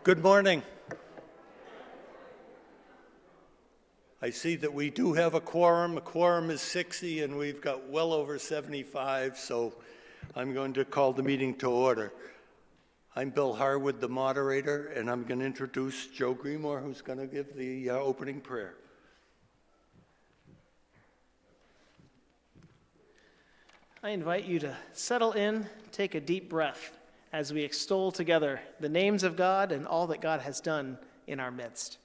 Good morning. I see that we do have a quorum. A quorum is 60, and we've got well over 75, so I'm going to call the meeting to order. I'm Bill Harwood, the moderator, and I'm going to introduce Joe Greenmore, who's going to give the opening prayer. I invite you to settle in, take a deep breath as we extol together the names of God and all that God has done in our midst.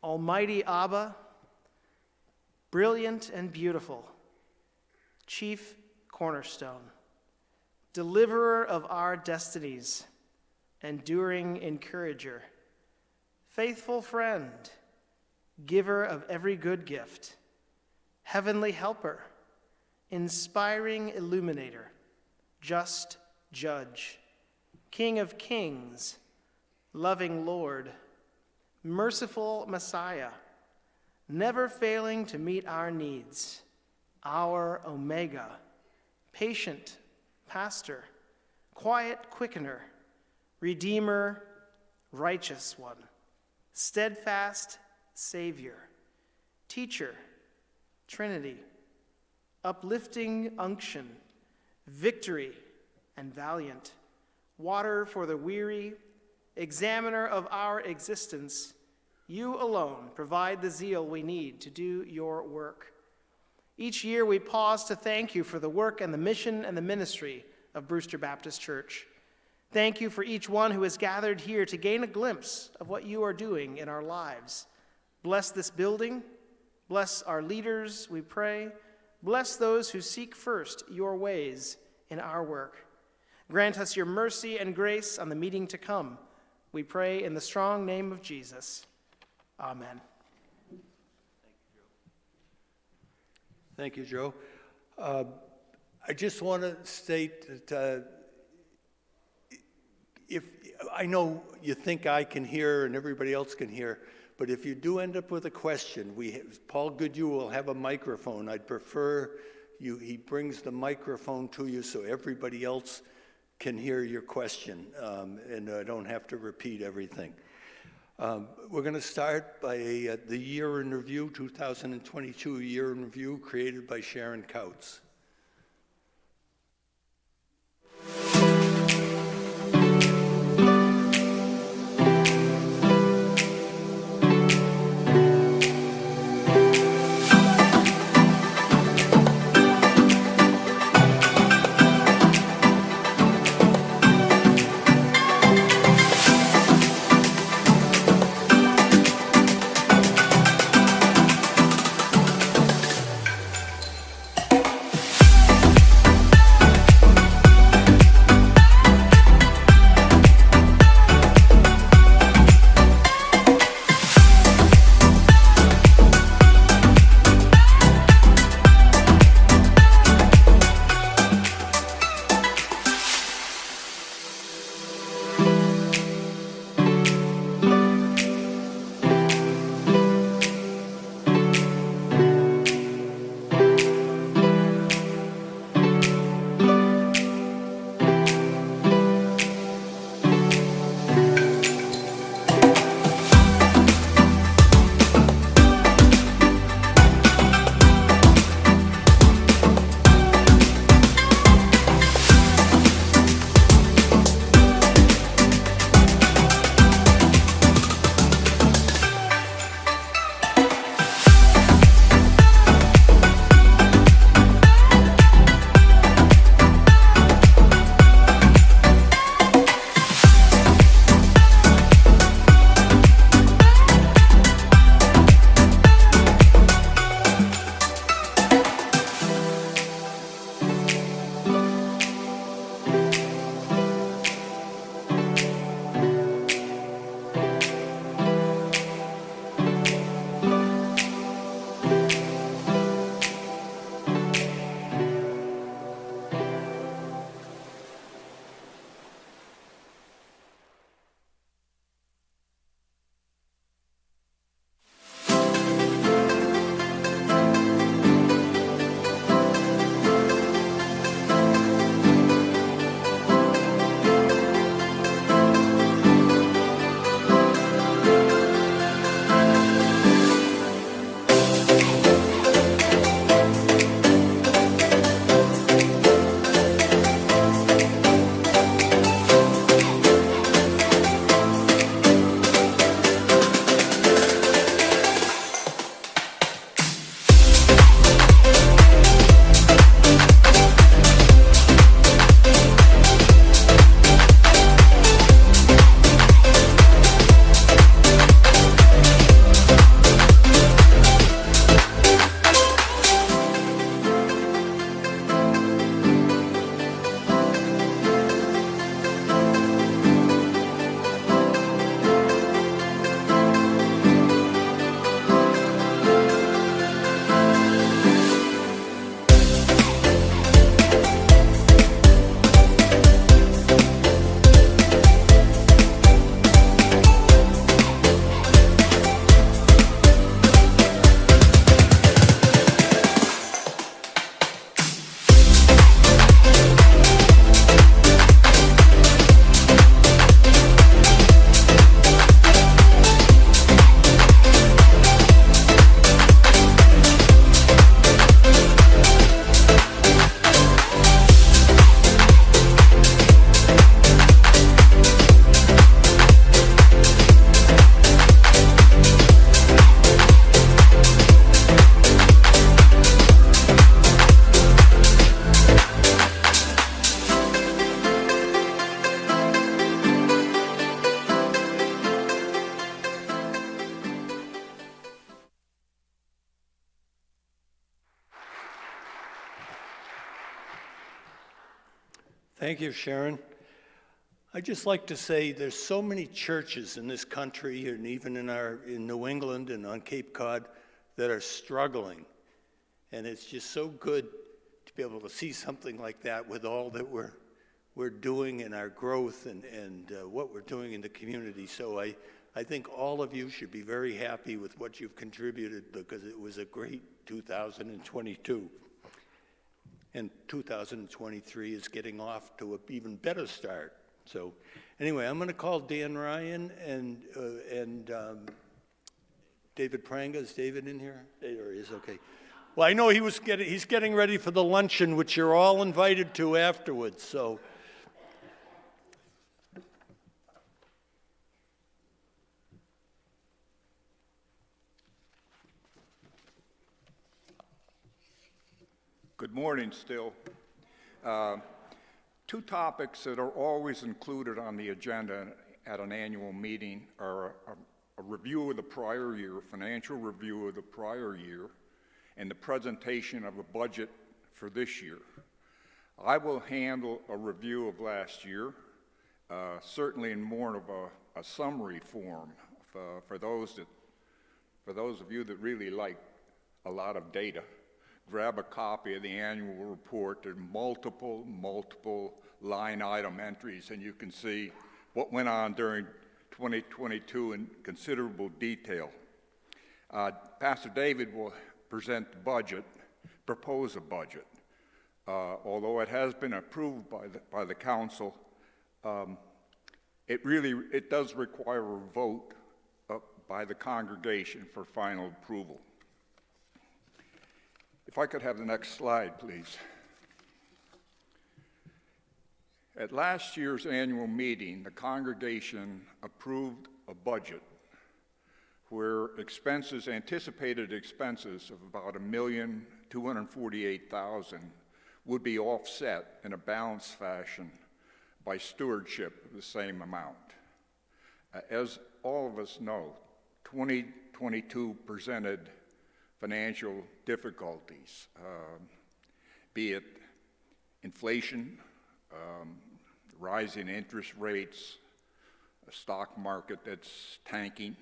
Almighty Abba, brilliant and beautiful, chief cornerstone, deliverer of our destinies, enduring encourager, faithful friend, giver of every good gift, heavenly helper, inspiring illuminator, just judge, King of kings, loving Lord, merciful Messiah, never failing to meet our needs, our Omega, patient pastor, quiet quickener, redeemer, righteous one, steadfast Savior, teacher, Trinity, uplifting unction, victory and valiant, water for the weary, examiner of our existence, you alone provide the zeal we need to do your work. Each year we pause to thank you for the work and the mission and the ministry of Brewster Baptist Church. Thank you for each one who has gathered here to gain a glimpse of what you are doing in our lives. Bless this building. Bless our leaders, we pray. Bless those who seek first your ways in our work. Grant us your mercy and grace on the meeting to come. We pray in the strong name of Jesus. Amen. Thank you, Joe. I just want to state that if I know you think I can hear and everybody else can hear, but if you do end up with a question, Paul Goodyear will have a microphone. I'd prefer he brings the microphone to you so everybody else can hear your question, and I don't have to repeat everything. We're going to start by the Year in Review, 2022 Year in Review, created by Sharon Couts. Thank you, Sharon. I'd just like to say there's so many churches in this country and even in New England and on Cape Cod that are struggling. And it's just so good to be able to see something like that with all that we're doing in our growth and what we're doing in the community. So I think all of you should be very happy with what you've contributed because it was a great 2022. And 2023 is getting off to an even better start. So anyway, I'm going to call Dan Ryan and David Pranga. Is David in here? There he is, okay. Well, I know he's getting ready for the luncheon, which you're all invited to afterwards, so. Good morning still. Two topics that are always included on the agenda at an annual meeting are a review of the prior year, financial review of the prior year, and the presentation of a budget for this year. I will handle a review of last year, certainly in more of a summary form for those of you that really like a lot of data. Grab a copy of the annual report. There are multiple line item entries, and you can see what went on during 2022 in considerable detail. Pastor David will present the budget, propose a budget. Although it has been approved by the council, it does require a vote by the congregation for final approval. If I could have the next slide, please. At last year's annual meeting, the congregation approved a budget where anticipated expenses of about $1,248,000 would be offset in a balanced fashion by stewardship of the same amount. As all of us know, 2022 presented financial difficulties, be it inflation, rising interest rates, a stock market that's tanking.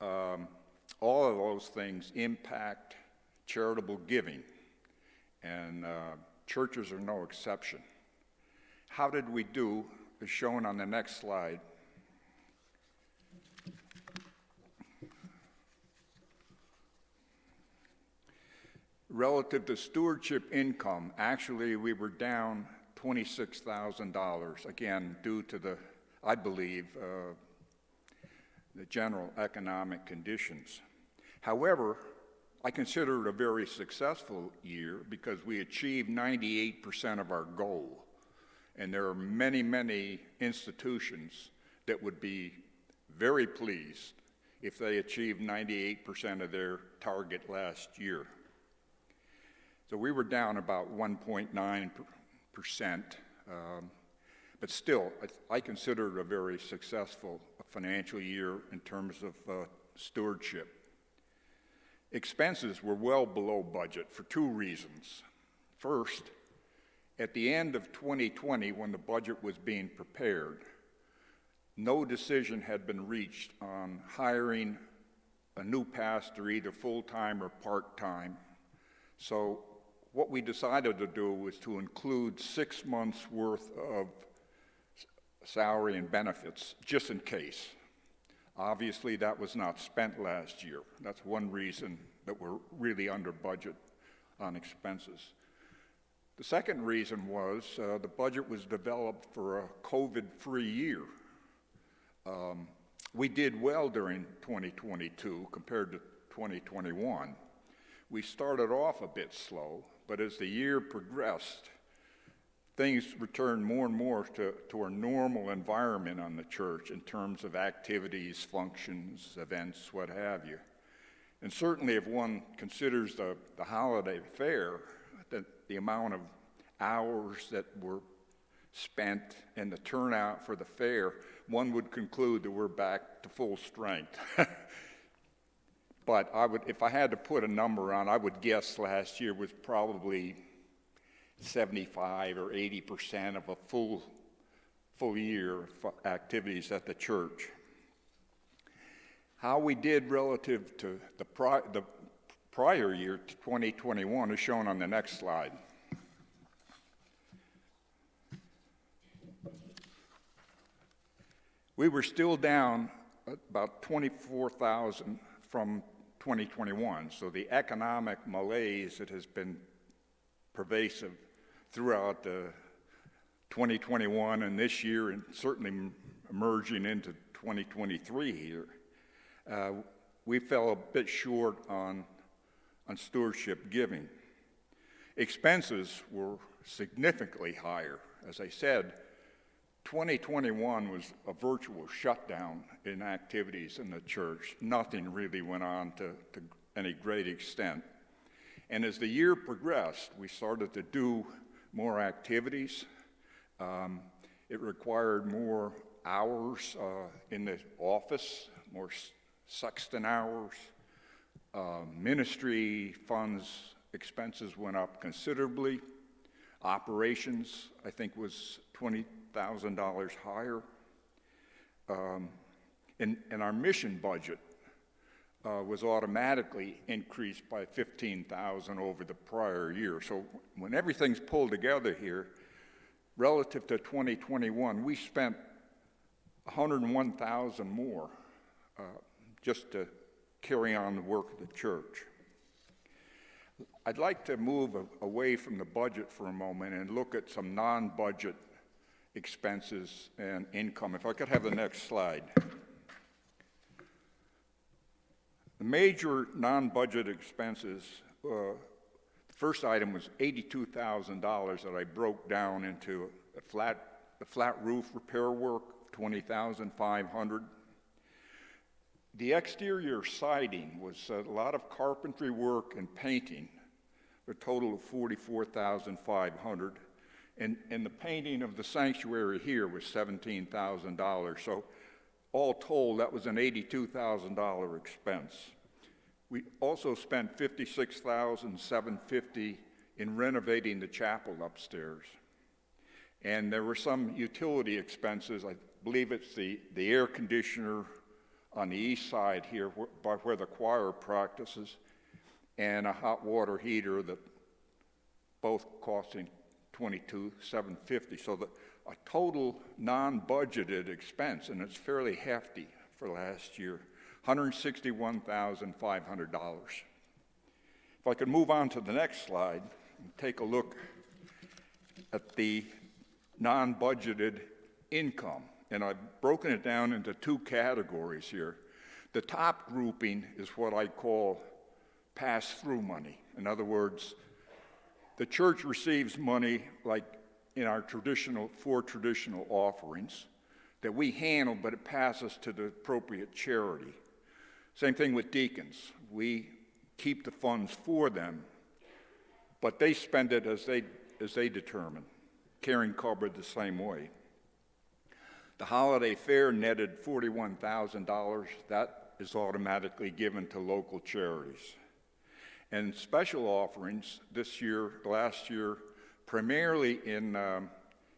All of those things impact charitable giving, and churches are no exception. How did we do, as shown on the next slide? Relative to stewardship income, actually we were down $26,000, again, due to I believe, the general economic conditions. However, I consider it a very successful year because we achieved 98% of our goal. And there are many, many institutions that would be very pleased if they achieved 98% of their target last year. So we were down about 1.9%, but still, I consider it a very successful financial year in terms of stewardship. Expenses were well below budget for two reasons. First, at the end of 2020, when the budget was being prepared, no decision had been reached on hiring a new pastor, either full-time or part-time. So what we decided to do was to include 6 months' worth of salary and benefits, just in case. Obviously, that was not spent last year. That's one reason that we're really under budget on expenses. The second reason was the budget was developed for a COVID-free year. We did well during 2022 compared to 2021. We started off a bit slow, but as the year progressed, things returned more and more to a normal environment on the church in terms of activities, functions, events, what have you. And certainly if one considers the holiday fair, the amount of hours that were spent and the turnout for the fair, one would conclude that we're back to full strength. But if I had to put a number on, I would guess last year was probably 75 or 80% of a full year of activities at the church. How we did relative to the prior year, 2021, is shown on the next slide. We were still down about 24,000 from 2021, so the economic malaise that has been pervasive throughout 2021 and this year, and certainly emerging into 2023 here, we fell a bit short on stewardship giving. Expenses were significantly higher. As I said, 2021 was a virtual shutdown in activities in the church. Nothing really went on to any great extent. And as the year progressed, we started to do more activities. It required more hours in the office, more sexton hours. Ministry funds expenses went up considerably. Operations, I think, was $20,000 higher. And our mission budget was automatically increased by $15,000 over the prior year. So when everything's pulled together here, relative to 2021, we spent $101,000 more just to carry on the work of the church. I'd like to move away from the budget for a moment and look at some non-budget expenses and income. If I could have the next slide. The major non-budget expenses, the first item was $82,000 that I broke down into the flat roof repair work, $20,500. The exterior siding was a lot of carpentry work and painting, a total of $44,500. And the painting of the sanctuary here was $17,000. So all told, that was an $82,000 expense. We also spent $56,750 in renovating the chapel upstairs. And there were some utility expenses. I believe it's the air conditioner on the east side here where the choir practices, and a hot water heater that both costing $22,750. So a total non-budgeted expense, and it's fairly hefty for last year, $161,500. If I could move on to the next slide and take a look at the non-budgeted income. And I've broken it down into two categories here. The top grouping is what I call pass-through money. In other words, the church receives money like in our four traditional offerings that we handle, but it passes to the appropriate charity. Same thing with deacons. We keep the funds for them, but they spend it as they determine. Caring covered the same way. The holiday fair netted $41,000. That is automatically given to local charities. And special offerings last year, primarily in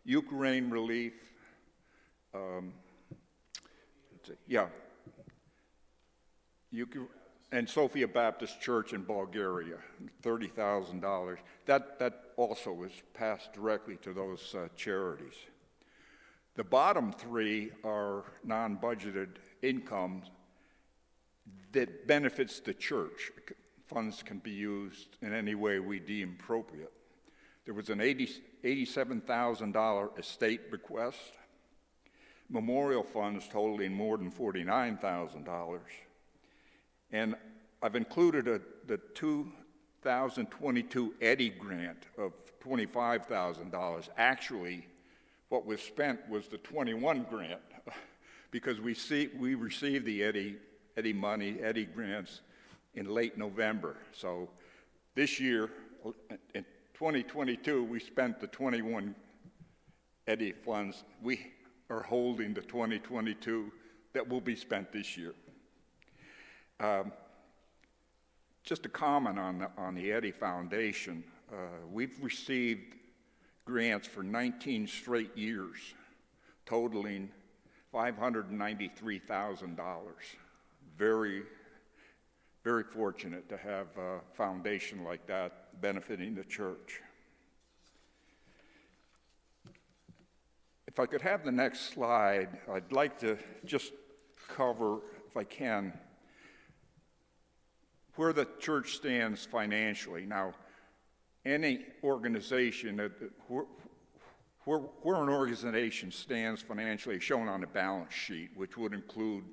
Ukraine relief, and Sophia Baptist Church in Bulgaria, $30,000. That also was passed directly to those charities. The bottom three are non-budgeted income that benefits the church. Funds can be used in any way we deem appropriate. There was an $87,000 estate bequest, memorial funds totaling more than $49,000, and I've included the 2022 Eddie grant of $25,000. Actually, what was spent was the 21 grant, because we received the Eddie grants in late November. So this year, in 2022, we spent the 21 Eddie funds. We are holding the 2022 that will be spent this year. Just a comment on the Eddie Foundation. We've received grants for 19 straight years, totaling $593,000. Very, very fortunate to have a foundation like that benefiting the church. If I could have the next slide, I'd like to just cover, if I can, where the church stands financially. Now, any organization, where an organization stands financially is shown on the balance sheet, which would include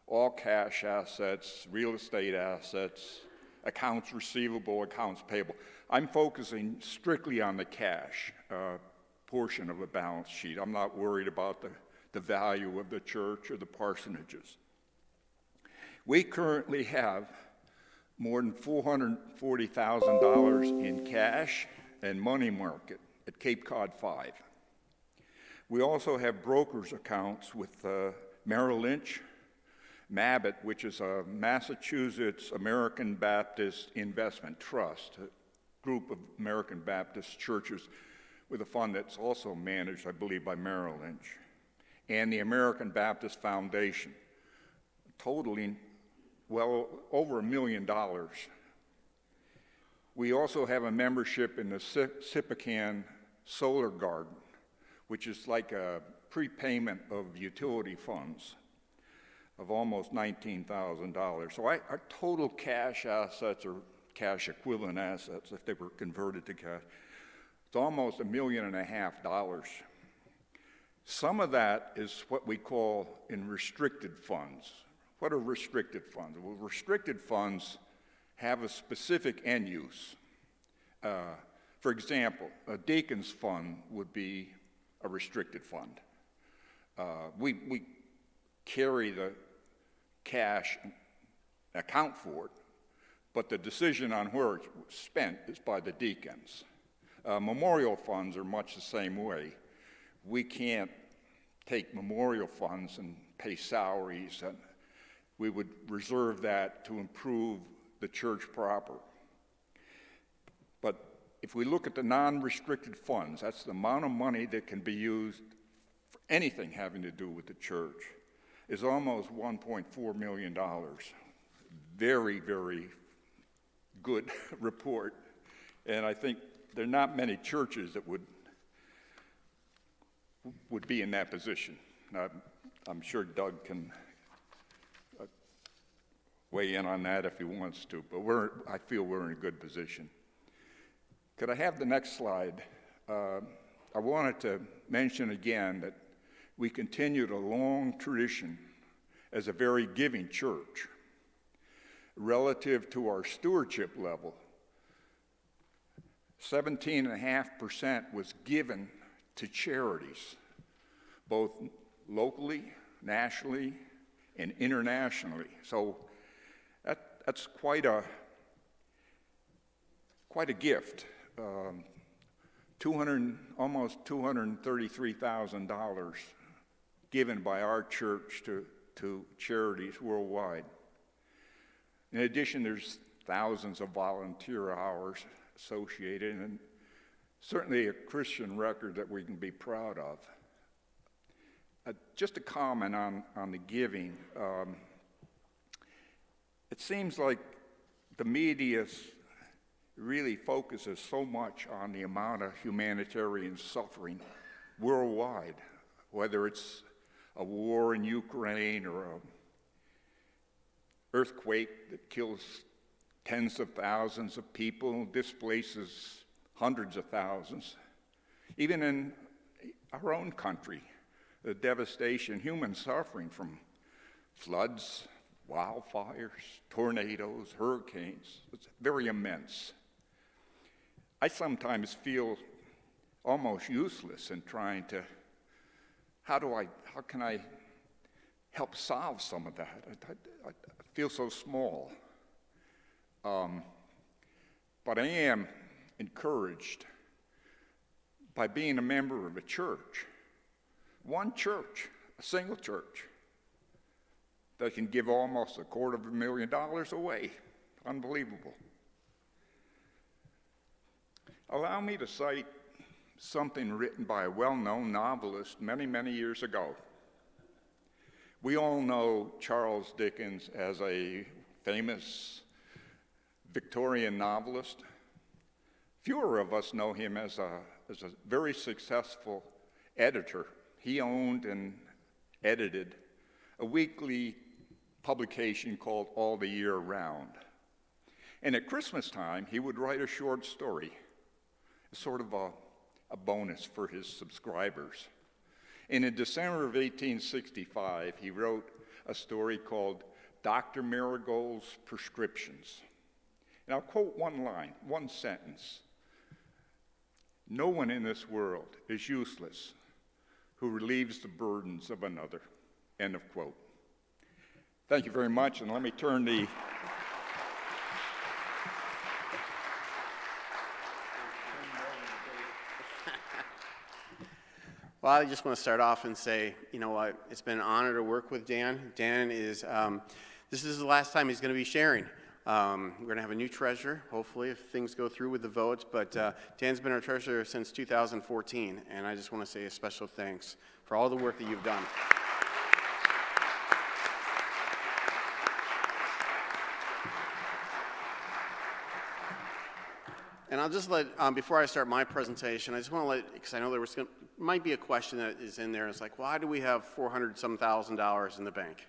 all cash assets, real estate assets, accounts receivable, accounts payable. I'm focusing strictly on the cash portion of the balance sheet. I'm not worried about the value of the church or the parsonages. We currently have more than $440,000 in cash and money market at Cape Cod 5. We also have brokers accounts with Merrill Lynch, Mabbitt, which is a Massachusetts American Baptist Investment Trust, a group of American Baptist churches with a fund that's also managed, I believe, by Merrill Lynch, and the American Baptist Foundation, totaling well over $1 million. We also have a membership in the Sipican Solar Garden, which is like a prepayment of utility funds of almost $19,000. So our total cash assets, or cash equivalent assets, if they were converted to cash, it's almost $1.5 million. Some of that is what we call in restricted funds. What are restricted funds? Well, restricted funds have a specific end use. For example, a deacon's fund would be a restricted fund. We carry the cash, account for it, but the decision on where it's spent is by the deacons. Memorial funds are much the same way. We can't take memorial funds and pay salaries, and we would reserve that to improve the church proper. But if we look at the non-restricted funds, that's the amount of money that can be used for anything having to do with the church, is almost $1.4 million. Very, very good report. And I think there are not many churches that would be in that position. I'm sure Doug can weigh in on that if he wants to, but I feel we're in a good position. Could I have the next slide? I wanted to mention again that we continued a long tradition as a very giving church. Relative to our stewardship level, 17.5% was given to charities, both locally, nationally, and internationally. So that's quite a gift. Almost $233,000 given by our church to charities worldwide. In addition, there's thousands of volunteer hours associated, and certainly a Christian record that we can be proud of. Just a comment on the giving. It seems like the media really focuses so much on the amount of humanitarian suffering worldwide, whether it's a war in Ukraine or an earthquake that kills tens of thousands of people, displaces hundreds of thousands. Even in our own country, the devastation, human suffering from floods, wildfires, tornadoes, hurricanes, it's very immense. I sometimes feel almost useless in trying to, how can I help solve some of that? I feel so small. But I am encouraged by being a member of a church, one church, a single church, that can give almost $250,000 away. Unbelievable. Allow me to cite something written by a well-known novelist many, many years ago. We all know Charles Dickens as a famous Victorian novelist. Fewer of us know him as a very successful editor. He owned and edited a weekly publication called All the Year Round. And at Christmas time, he would write a short story, sort of a bonus for his subscribers. And in December of 1865, he wrote a story called Dr. Marigold's Prescriptions. And I'll quote one line, one sentence. "No one in this world is useless who relieves the burdens of another." End of quote. Thank you very much, and let me turn the Well, I just want to start off and say, you know what, it's been an honor to work with Dan. Dan is, this is the last time he's going to be sharing. We're going to have a new treasurer, hopefully, if things go through with the votes, but Dan's been our treasurer since 2014, and I just want to say a special thanks for all the work that you've done. And I'll just let, before I start my presentation, I just want to let, because I know there might be a question that is in there. It's like, why do we have $400,000 in the bank?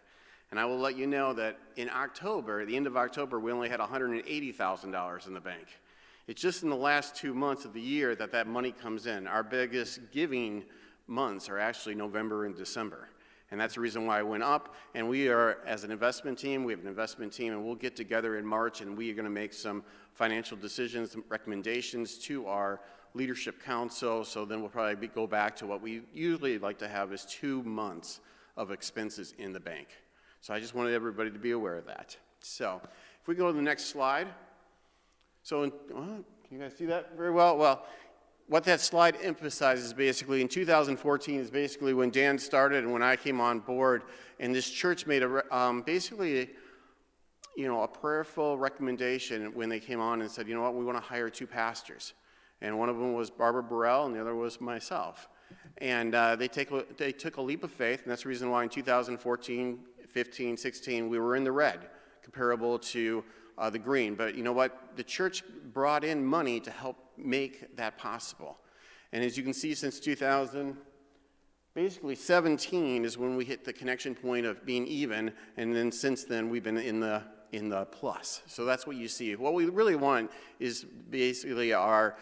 And I will let you know that in October, at the end of October, we only had $180,000 in the bank. It's just in the last 2 months of the year that that money comes in. Our biggest giving months are actually November and December. And that's the reason why it went up. And we are, as an investment team, we have an investment team, and we'll get together in March, and we are going to make some financial decisions, some recommendations to our leadership council. So then we'll probably go back to what we usually like to have is 2 months of expenses in the bank. So I just wanted everybody to be aware of that. So if we go to the next slide. So, can you guys see that very well? Well, what that slide emphasizes basically in 2014 is basically when Dan started and when I came on board, and this church made a basically a prayerful recommendation when they came on and said, you know what, we want to hire 2 pastors. And one of them was Barbara Burrell and the other was myself. And they took a leap of faith, and that's the reason why in 2014, 15, 16, we were in the red, comparable to the green. But you know what? The church brought in money to help make that possible. And as you can see, since 2017 is when we hit the connection point of being even, and then since then we've been in the plus. So that's what you see. What we really want is basically our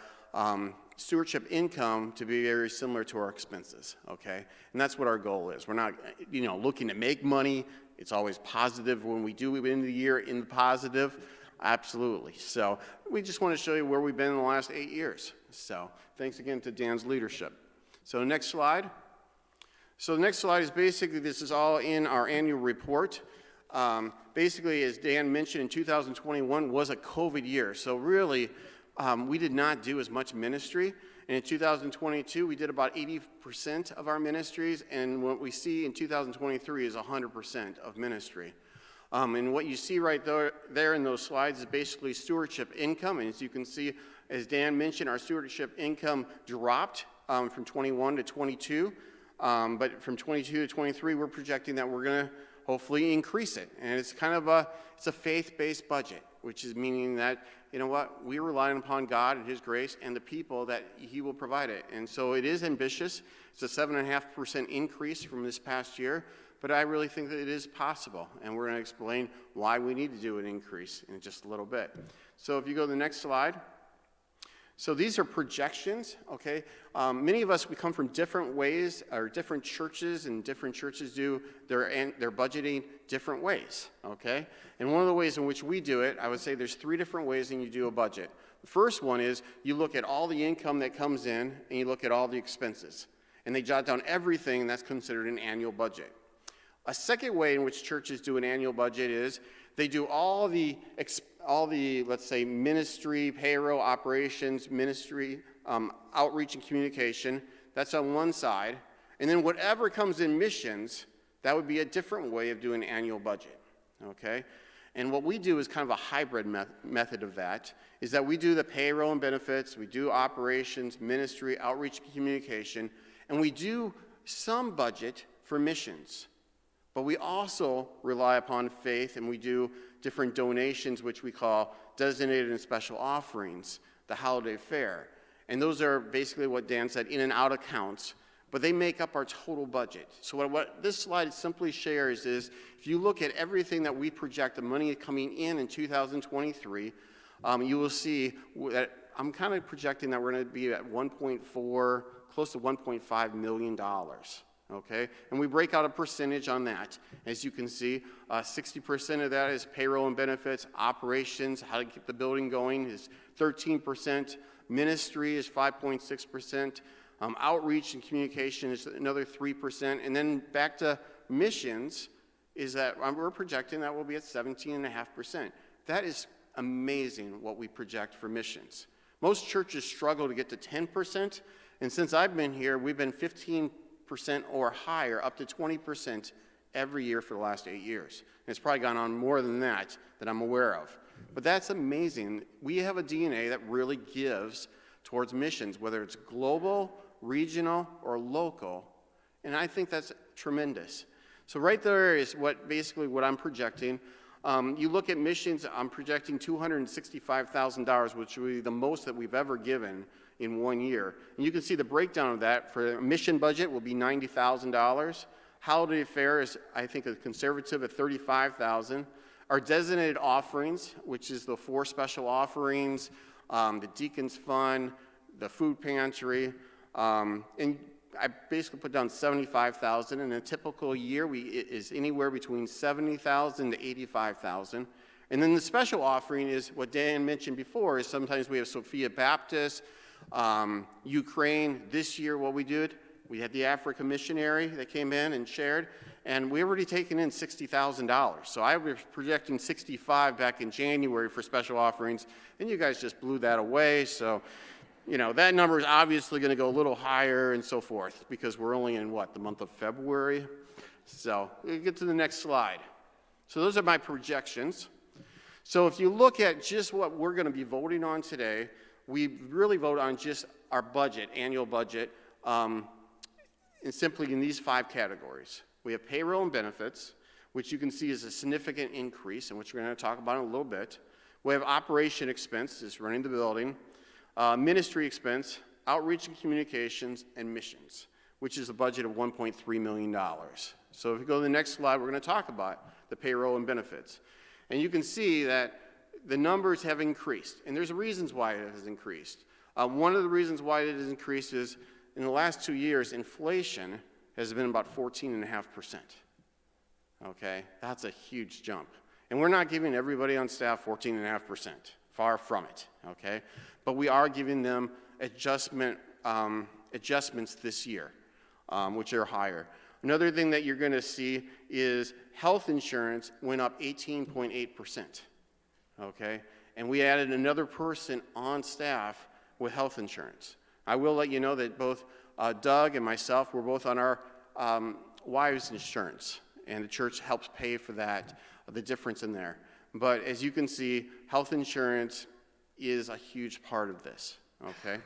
stewardship income to be very similar to our expenses, okay? And that's what our goal is. We're not, looking to make money. It's always positive when we do end the year in the positive. Absolutely. So we just want to show you where we've been in the last 8 years. So thanks again to Dan's leadership. So next slide. So the next slide is basically, this is all in our annual report. Basically, as Dan mentioned, in 2021 was a COVID year. So really, we did not do as much ministry. And in 2022, we did about 80% of our ministries. And what we see in 2023 is 100% of ministry. And what you see right there in those slides is basically stewardship income. And as you can see, as Dan mentioned, our stewardship income dropped from 21 to 22. But from 22 to 23, we're projecting that we're going to hopefully increase it. And it's kind of it's a faith-based budget, which is meaning that, you know what, we rely upon God and His grace and the people that He will provide it. And so it is ambitious. It's a 7.5% increase from this past year. But I really think that it is possible, and we're going to explain why we need to do an increase in just a little bit. So if you go to the next slide. So these are projections, okay? Many of us, we come from different ways, or different churches, and different churches do their budgeting different ways, okay? And one of the ways in which we do it, I would say there's 3 different ways in you do a budget. The first one is you look at all the income that comes in, and you look at all the expenses. And they jot down everything, and that's considered an annual budget. A second way in which churches do an annual budget is they do all the let's say, ministry, payroll, operations, ministry, outreach and communication. That's on one side. And then whatever comes in missions, that would be a different way of doing an annual budget, okay? And what we do is kind of a hybrid method of that, is that we do the payroll and benefits, we do operations, ministry, outreach, and communication, and we do some budget for missions. But we also rely upon faith, and we do different donations, which we call designated and special offerings, the holiday fair. And those are basically what Dan said, in and out accounts, but they make up our total budget. So what this slide simply shares is, if you look at everything that we project, the money coming in 2023, you will see that I'm kind of projecting that we're going to be at 1.4, close to $1.5 million. Okay, and we break out a percentage on that. As you can see, 60% of that is payroll and benefits, operations, how to keep the building going is 13%, ministry is 5.6%, outreach and communication is another 3%, and then back to missions is that we're projecting that we'll be at 17.5%. That is amazing what we project for missions. Most churches struggle to get to 10%, and since I've been here, we've been 15% or higher, up to 20% every year for the last 8 years. And it's probably gone on more than that I'm aware of. But that's amazing. We have a DNA that really gives towards missions, whether it's global, regional, or local. And I think that's tremendous. So right there is basically what I'm projecting. You look at missions, I'm projecting $265,000, which will be the most that we've ever given in 1 year. And you can see the breakdown of that. For a mission budget will be $90,000. Holiday fair is, I think, a conservative at $35,000. Our designated offerings, which is the 4 special offerings, the Deacons Fund, the food pantry, and I basically put down $75,000. In a typical year, it is anywhere between $70,000 to $85,000. And then the special offering is what Dan mentioned before, is sometimes we have Sophia Baptist, Ukraine. This year what we did, we had the Africa missionary that came in and shared, and we already taken in $60,000. So I was projecting 65 back in January for special offerings, and you guys just blew that away. So, you know, that number is obviously going to go a little higher and so forth, because we're only in, the month of February? So we'll get to the next slide. So those are my projections. So if you look at just what we're going to be voting on today, we really vote on just our budget, annual budget, and simply in these 5 categories. We have payroll and benefits, which you can see is a significant increase, and which we're going to talk about in a little bit. We have operation expenses, running the building, ministry expense, outreach and communications, and missions, which is a budget of $1.3 million. So if you go to the next slide, we're going to talk about the payroll and benefits. And you can see that the numbers have increased, and there's reasons why it has increased. One of the reasons why it has increased is in the last 2 years, inflation has been about 14.5%. Okay, that's a huge jump. And we're not giving everybody on staff 14.5%, far from it, okay? But we are giving them adjustments this year, which are higher. Another thing that you're going to see is health insurance went up 18.8%, okay? And we added another person on staff with health insurance. I will let you know that both Doug and myself were both on our wives' insurance, and the church helps pay for that, the difference in there. But as you can see, health insurance is a huge part of this, okay?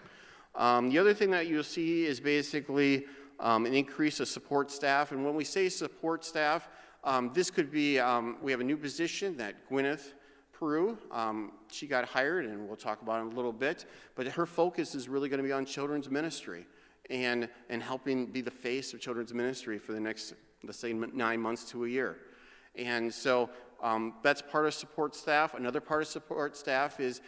The other thing that you'll see is basically an increase of support staff. And when we say support staff, this could be, we have a new position that Gwyneth Peru, she got hired, and we'll talk about it in a little bit, but her focus is really going to be on children's ministry and helping be the face of children's ministry for the next, let's say, 9 months to a year. And so that's part of support staff. Another part of support staff is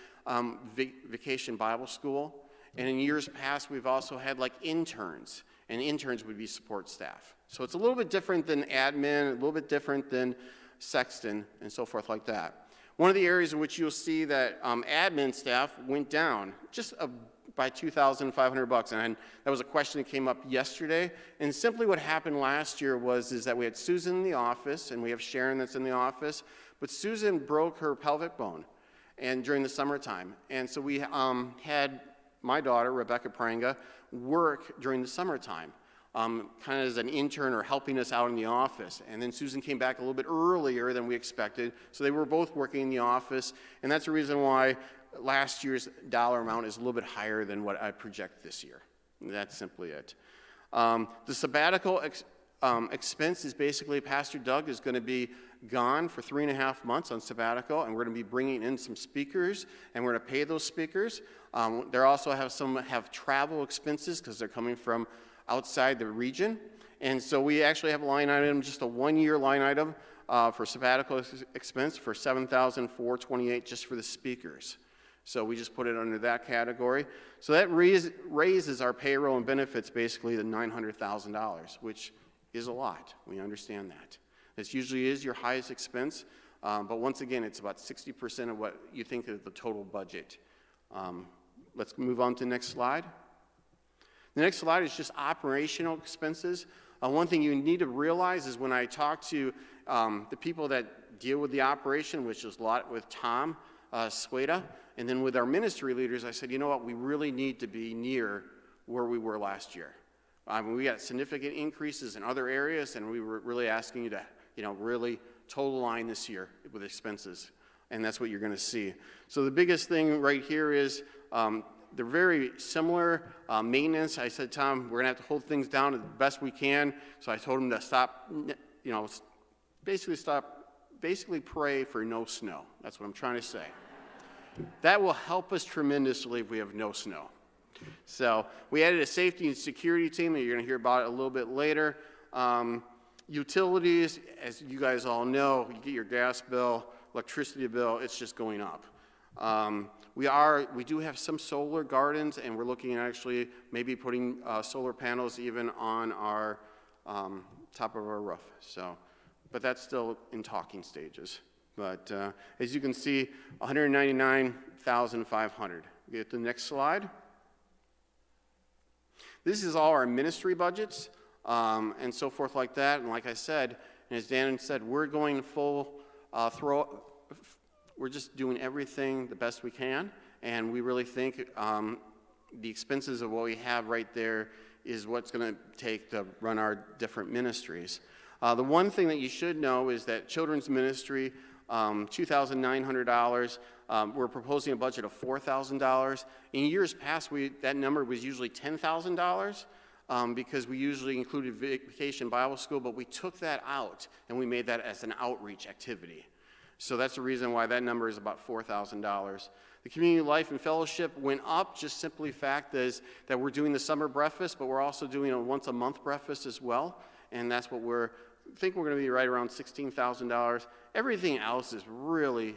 Vacation Bible School. And in years past, we've also had like interns, and interns would be support staff. So it's a little bit different than admin, a little bit different than sexton, and so forth like that. One of the areas in which you'll see that admin staff went down just by $2,500, and that was a question that came up yesterday. And simply what happened last year is that we had Susan in the office, and we have Sharon that's in the office, but Susan broke her pelvic bone and during the summertime. And so we had my daughter, Rebecca Pranga, work during the summertime. kind of as an intern or helping us out in the office. And then Susan came back a little bit earlier than we expected, so they were both working in the office, and that's the reason why last year's dollar amount is a little bit higher than what I project this year. That's simply it. The sabbatical expense is basically Pastor Doug is going to be gone for 3.5 months on sabbatical, and we're going to be bringing in some speakers, and we're going to pay those speakers. They also have travel expenses because they're coming from outside the region, and so we actually have a line item, just a 1-year line item for sabbatical expense for $7,428 just for the speakers. So we just put it under that category. So that raises our payroll and benefits basically to $900,000, which is a lot. We understand that. This usually is your highest expense, but once again, it's about 60% of what you think of the total budget. Let's move on to the next slide. The next slide is just operational expenses. One thing you need to realize is when I talk to the people that deal with the operation, which is a lot with Tom Sweda, and then with our ministry leaders, I said, you know what, we really need to be near where we were last year. We got significant increases in other areas, and we were really asking you to, really toe the line this year with expenses, and that's what you're going to see. So the biggest thing right here is they're very similar. Maintenance, I said, Tom, we're going to have to hold things down as best we can, so I told him to stop, basically pray for no snow. That's what I'm trying to say. That will help us tremendously if we have no snow. So we added a safety and security team that you're going to hear about a little bit later. Utilities, as you guys all know, you get your gas bill, electricity bill, it's just going up. We do have some solar gardens, and we're looking at actually maybe putting solar panels even on our top of our roof. So, but that's still in talking stages. But as you can see, $199,500. Get to the next slide. This is all our ministry budgets and so forth like that. And like I said, and as Dan said, we're going full we're just doing everything the best we can. And we really think the expenses of what we have right there is what's going to take to run our different ministries. The one thing that you should know is that children's ministry, $2,900. We're proposing a budget of $4,000. In years past, that number was usually $10,000 because we usually included Vacation Bible School, but we took that out and we made that as an outreach activity. So that's the reason why that number is about $4,000. The community life and fellowship went up, just simply fact is that we're doing the summer breakfast, but we're also doing a once-a-month breakfast as well, and that's what I think we're going to be right around $16,000. Everything else is really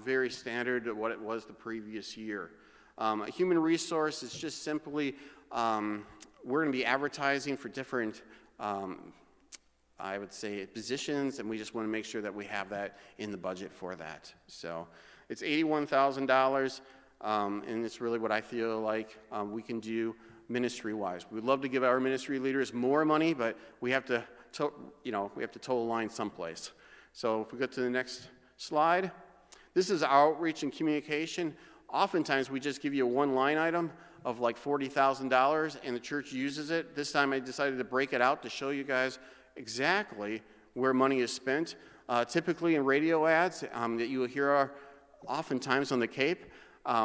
very standard to what it was the previous year. Human resource is just simply, we're going to be advertising for different, I would say, positions, and we just want to make sure that we have that in the budget for that. So it's $81,000, and it's really what I feel like we can do ministry-wise. We'd love to give our ministry leaders more money, but we have to toe the line someplace. So if we go to the next slide, this is outreach and communication. Oftentimes we just give you a one line item of like $40,000 and the church uses it. This time I decided to break it out to show you guys exactly where money is spent. Typically in radio ads that you will hear oftentimes on the Cape,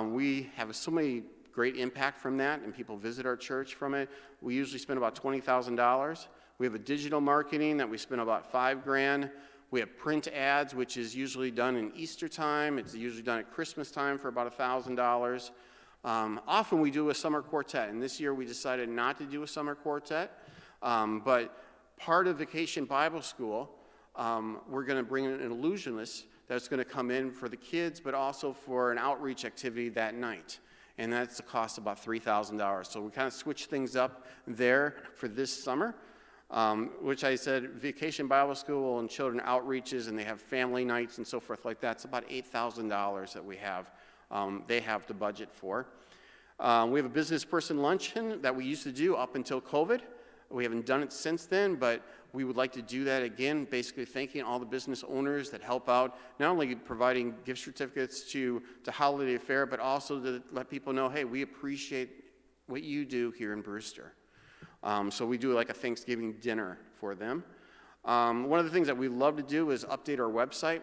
we have so many great impact from that, and people visit our church from it. We usually spend about $20,000. We have a digital marketing that we spend about $5,000. We have print ads, which is usually done in Easter time. It's usually done at Christmas time for about $1,000. Often we do a summer quartet, and this year we decided not to do a summer quartet. But part of Vacation Bible School, we're going to bring in an illusionist that's going to come in for the kids, but also for an outreach activity that night. And that's a cost of about $3,000. So we kind of switched things up there for this summer, which I said Vacation Bible School and children outreaches, and they have family nights and so forth like that. It's about $8,000 that we have. They have the budget for. We have a business person luncheon that we used to do up until COVID. We haven't done it since then, but we would like to do that again, basically thanking all the business owners that help out, not only providing gift certificates to Holiday Fair, but also to let people know, hey, we appreciate what you do here in Brewster. So we do like a Thanksgiving dinner for them. One of the things that we love to do is update our website.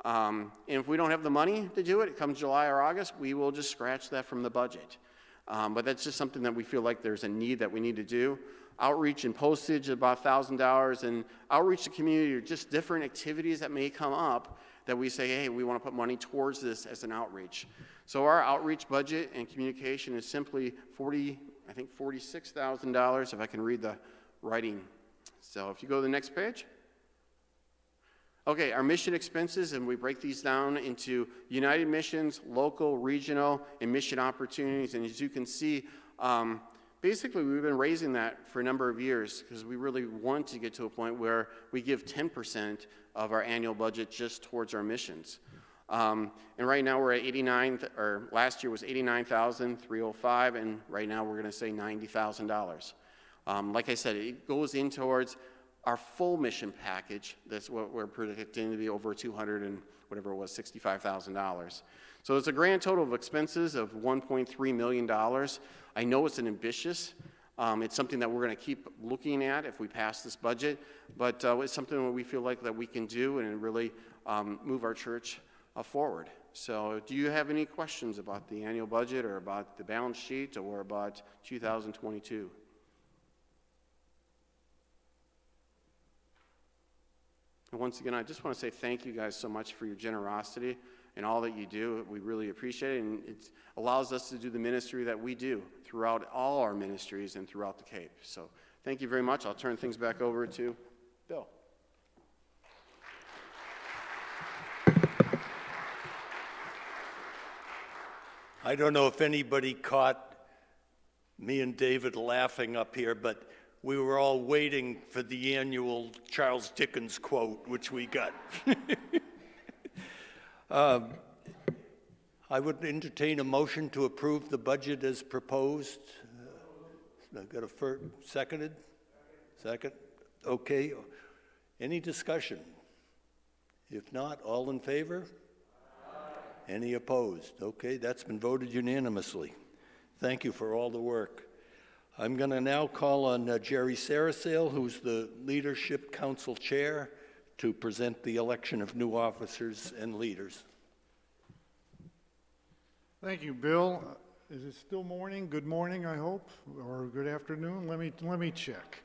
And if we don't have the money to do it, come July or August, we will just scratch that from the budget. But that's just something that we feel like there's a need that we need to do. Outreach and postage, about $1,000, and outreach to community are just different activities that may come up that we say, hey, we want to put money towards this as an outreach. So our outreach budget and communication is simply $46,000, if I can read the writing. So if you go to the next page. Okay, our mission expenses, and we break these down into United Missions, local, regional, and mission opportunities. And as you can see, basically we've been raising that for a number of years because we really want to get to a point where we give 10% of our annual budget just towards our missions. And right now we're at last year was $89,305, and right now we're going to say $90,000. Like I said, it goes in towards our full mission package. That's what we're predicting to be over $65,000. So it's a grand total of expenses of $1.3 million. I know it's an ambitious. It's something that we're going to keep looking at if we pass this budget, but it's something that we feel like that we can do and really move our church forward. So do you have any questions about the annual budget or about the balance sheet or about 2022? And once again, I just want to say thank you guys so much for your generosity and all that you do. We really appreciate it, and it allows us to do the ministry that we do throughout all our ministries and throughout the Cape. So thank you very much. I'll turn things back over to Bill. I don't know if anybody caught me and David laughing up here, but we were all waiting for the annual Charles Dickens quote, which we got. I would entertain a motion to approve the budget as proposed. I've got a seconded? Second? Okay. Any discussion? If not, all in favor? Any opposed? Okay, that's been voted unanimously. Thank you for all the work. I'm going to now call on Jerry Sarasale, who's the Leadership Council Chair, to present the election of new officers and leaders. Thank you, Bill. Is it still morning? Good morning, I hope, or good afternoon. Let me check.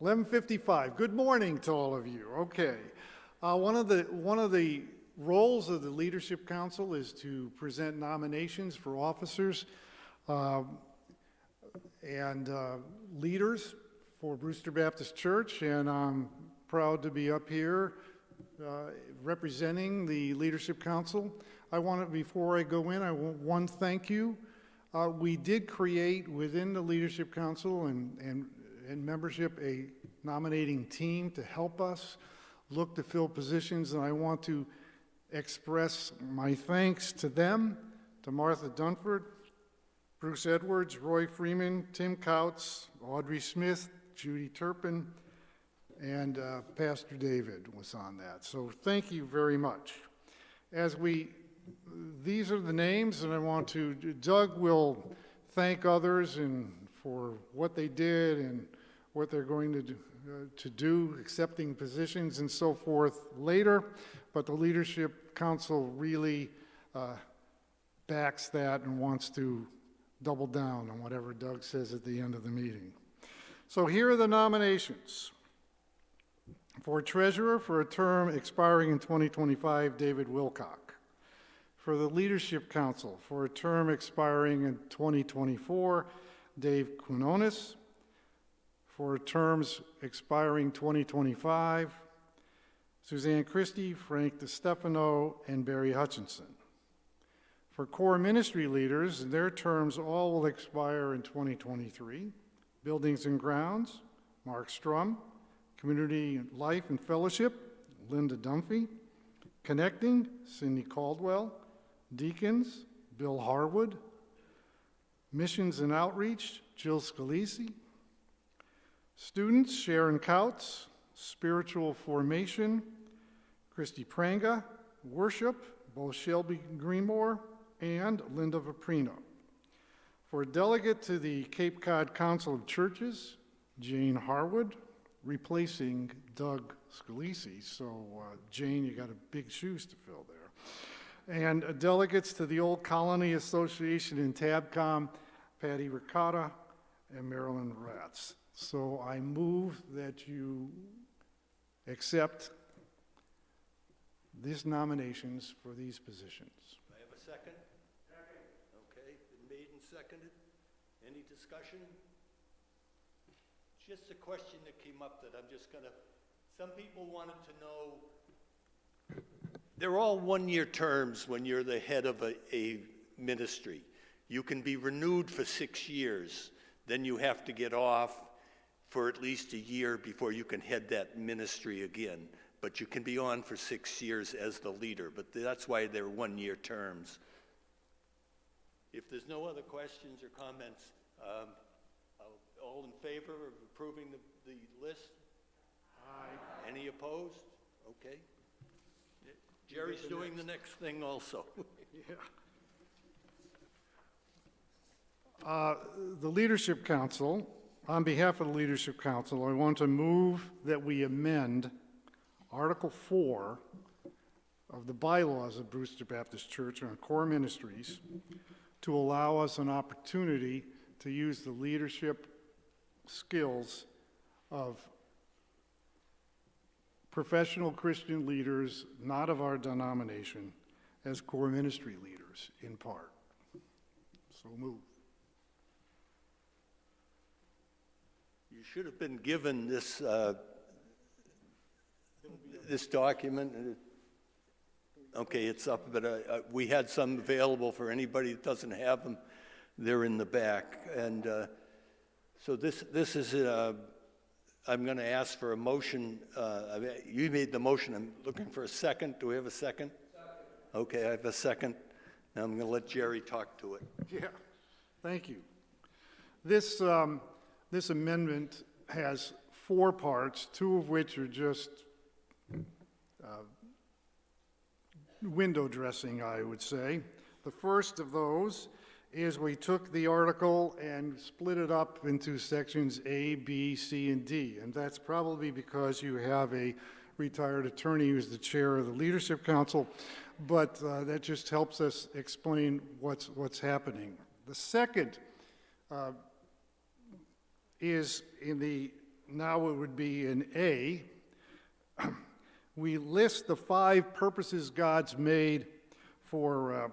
11:55. Good morning to all of you. Okay. One of the roles of the Leadership Council is to present nominations for officers and leaders for Brewster Baptist Church, and I'm proud to be up here representing the Leadership Council. Before I go in, I want one thank you. We did create within the Leadership Council and membership a nominating team to help us look to fill positions, and I want to express my thanks to them, to Martha Dunford, Bruce Edwards, Roy Freeman, Tim Couts, Audrey Smith, Judy Turpin, and Pastor David was on that. So thank you very much. These are the names, and Doug will thank others for what they did and what they're going to do, accepting positions and so forth later, but the Leadership Council really backs that and wants to double down on whatever Doug says at the end of the meeting. So here are the nominations. For treasurer for a term expiring in 2025, David Wilcock. For the Leadership Council for a term expiring in 2024, Dave Quinones. For terms expiring 2025, Suzanne Christie, Frank DeStefano, and Barry Hutchinson. For core ministry leaders, their terms all will expire in 2023. Buildings and Grounds, Mark Strum. Community Life and Fellowship, Linda Dunphy. Connecting, Cindy Caldwell. Deacons, Bill Harwood. Missions and Outreach, Jill Scalisi. Students, Sharon Couts. Spiritual Formation, Christy Pranga. Worship, both Shelby Greenmore and Linda Vaprino. For delegate to the Cape Cod Council of Churches, Jane Harwood, replacing Doug Scalisi. So Jane, you got a big shoes to fill there. And delegates to the Old Colony Association in Tabcom, Patty Ricotta and Marilyn Ratz. So I move that you accept these nominations for these positions. I have a second? Second. Okay, been made and seconded. Any discussion? Just a question that came up that I'm just gonna, some people wanted to know, they're all one-year terms when you're the head of a ministry. You can be renewed for 6 years, then you have to get off for at least a year before you can head that ministry again. But you can be on for 6 years as the leader, but that's why they're one-year terms. If there's no other questions or comments, all in favor of approving the list? Aye. Any opposed? Okay. Jerry's doing the next thing also. Yeah. The Leadership Council, on behalf of the Leadership Council, I want to move that we amend Article 4 of the bylaws of Brewster Baptist Church on core ministries to allow us an opportunity to use the leadership skills of professional Christian leaders, not of our denomination, as core ministry leaders in part. So move. You should have been given this this document. Okay, it's up, but we had some available for anybody that doesn't have them. They're in the back, and so this is I'm going to ask for a motion. You made the motion. I'm looking for a second. Do we have a second? Second. Okay, I have a second. Now I'm going to let Jerry talk to it. Yeah, thank you. This this amendment has 4 parts, 2 of which are just window dressing, I would say. The first of those is we took the article and split it up into sections A, B, C, and D. And that's probably because you have a retired attorney who's the chair of the Leadership Council, but that just helps us explain what's happening. The second is in the, now it would be in A, we list the 5 purposes God's made for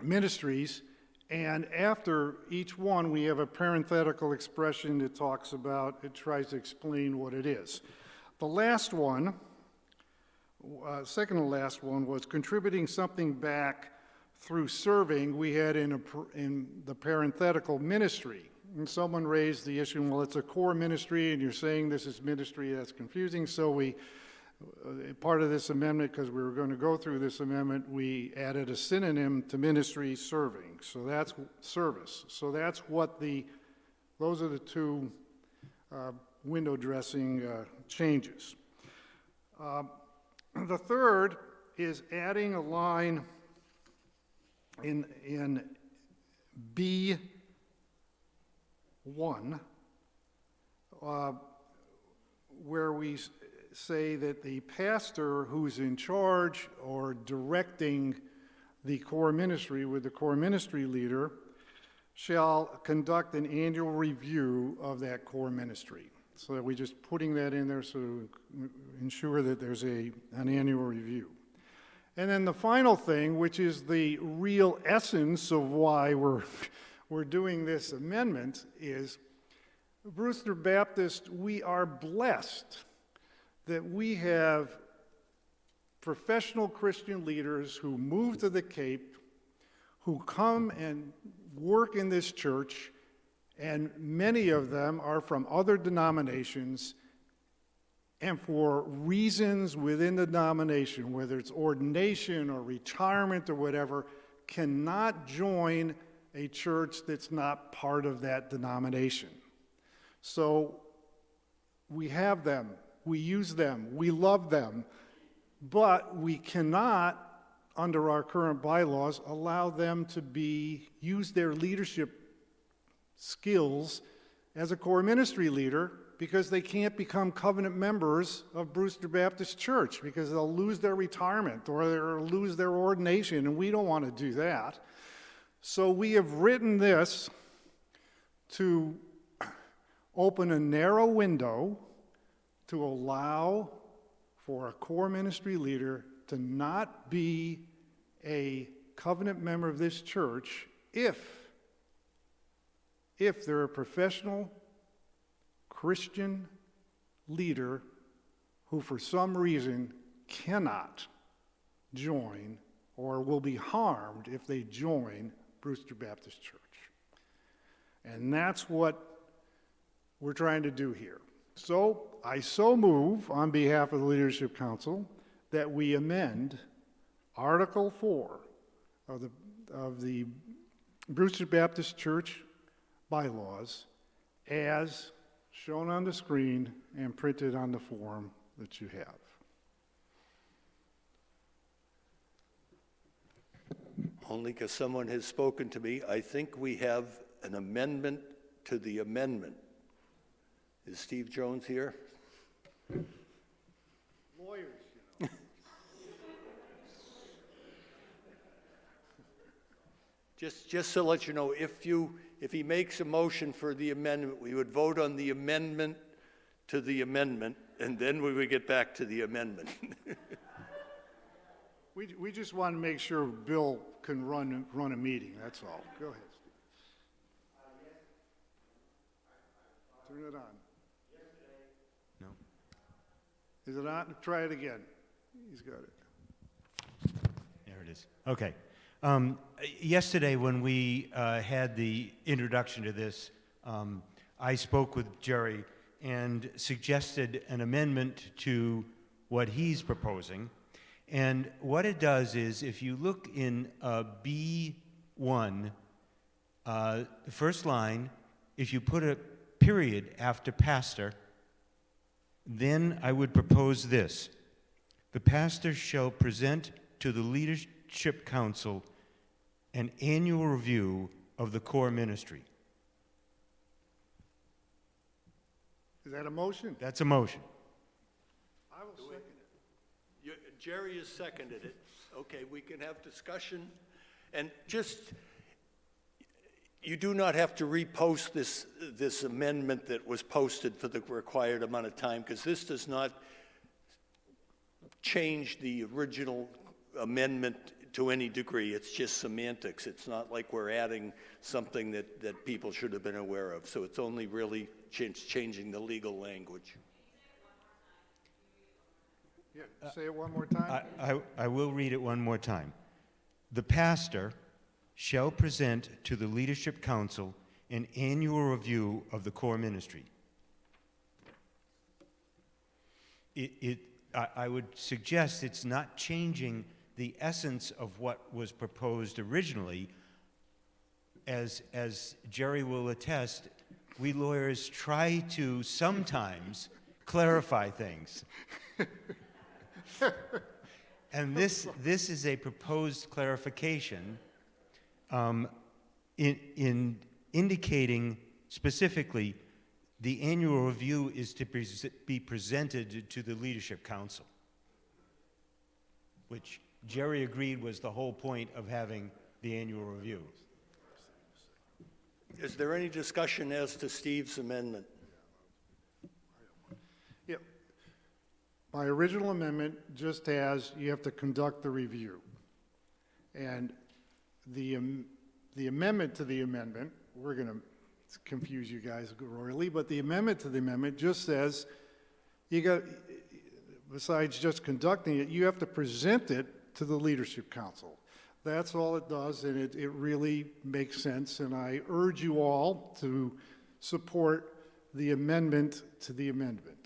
ministries, and after each one we have a parenthetical expression that talks about, it tries to explain what it is. The last one, second to last one, was contributing something back through serving. We had in the parenthetical ministry, and someone raised the issue, well, it's a core ministry and you're saying this is ministry. That's confusing. So we part of this amendment, because we were going to go through this amendment, we added a synonym to ministry, serving. So that's service. So that's what those are the 2 window dressing changes. The third is adding a line in B1, where we say that the pastor who's in charge or directing the core ministry with the core ministry leader shall conduct an annual review of that core ministry. So that we're just putting that in there to ensure that there's an annual review. And then the final thing, which is the real essence of why we're doing this amendment, is Brewster Baptist, we are blessed that we have professional Christian leaders who move to the Cape, who come and work in this church, and many of them are from other denominations, and for reasons within the denomination, whether it's ordination or retirement or whatever, cannot join a church that's not part of that denomination. So we have them. We use them, we love them, but we cannot under our current bylaws, allow them to use their leadership skills as a core ministry leader, because they can't become covenant members of Brewster Baptist Church because they'll lose their retirement or they'll lose their ordination, and we don't want to do that. So we have written this to open a narrow window to allow for a core ministry leader to not be a covenant member of this church if they're a professional Christian leader who for some reason cannot join or will be harmed if they join Brewster Baptist Church. And that's what we're trying to do here. So I move on behalf of the Leadership Council that we amend Article 4 of the Brewster Baptist Church bylaws as shown on the screen and printed on the form that you have. Only because someone has spoken to me, I think we have an amendment to the amendment. Is Steve Jones here? Lawyers, you know. Just to let you know, if he makes a motion for the amendment, we would vote on the amendment to the amendment, and then we would get back to the amendment. We just want to make sure Bill can run a meeting, that's all. Go ahead, Steve. Turn it on. No. Is it on? Try it again. He's got it. There it is. Okay. Yesterday, when we had the introduction to this, I spoke with Jerry and suggested an amendment to what he's proposing. And what it does is, if you look in B1, the first line, if you put a period after pastor, then I would propose this. The pastor shall present to the Leadership Council an annual review of the core ministry. Is that a motion? That's a motion. I will second it. Jerry has seconded it. Okay, we can have discussion. And just, you do not have to repost this amendment that was posted for the required amount of time, because this does not change the original amendment to any degree. It's just semantics. It's not like we're adding something that people should have been aware of. So it's only really changing the legal language. Yeah, say it one more time. I will read it one more time. The pastor shall present to the Leadership Council an annual review of the core ministry. I would suggest it's not changing the essence of what was proposed originally. As Jerry will attest, we lawyers try to sometimes clarify things. And this is a proposed clarification in indicating specifically the annual review is to be presented to the Leadership Council, which Jerry agreed was the whole point of having the annual review. Is there any discussion as to Steve's amendment? Yeah. My original amendment just has, you have to conduct the review. And the amendment to the amendment, we're going to confuse you guys royally, but the amendment to the amendment just says, besides just conducting it, you have to present it to the Leadership Council. That's all it does, and it really makes sense, and I urge you all to support the amendment to the amendment.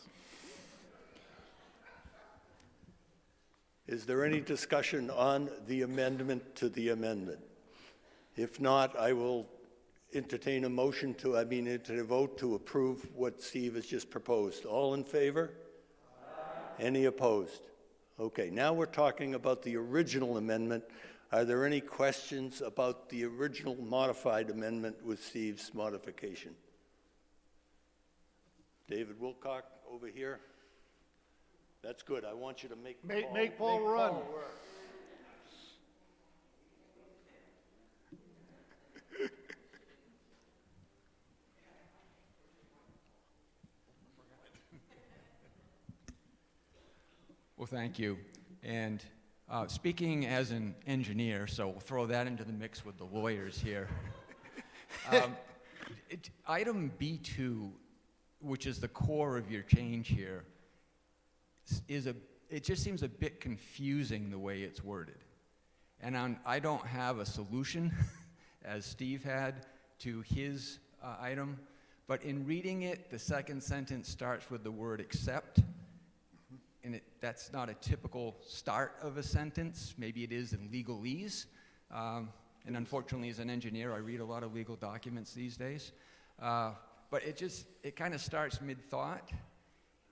Is there any discussion on the amendment to the amendment? If not, I will entertain a motion to vote to approve what Steve has just proposed. All in favor? Aye. Any opposed? Okay, now we're talking about the original amendment. Are there any questions about the original modified amendment with Steve's modification? David Wilcock over here. That's good. I want you to make Paul run. work. Well, thank you. And speaking as an engineer, so we'll throw that into the mix with the lawyers here. Item B2, which is the core of your change here, it just seems a bit confusing the way it's worded. And I don't have a solution, as Steve had, to his item, but in reading it, the second sentence starts with the word except, and that's not a typical start of a sentence. Maybe it is in legalese, and unfortunately as an engineer, I read a lot of legal documents these days. But it kind of starts mid-thought,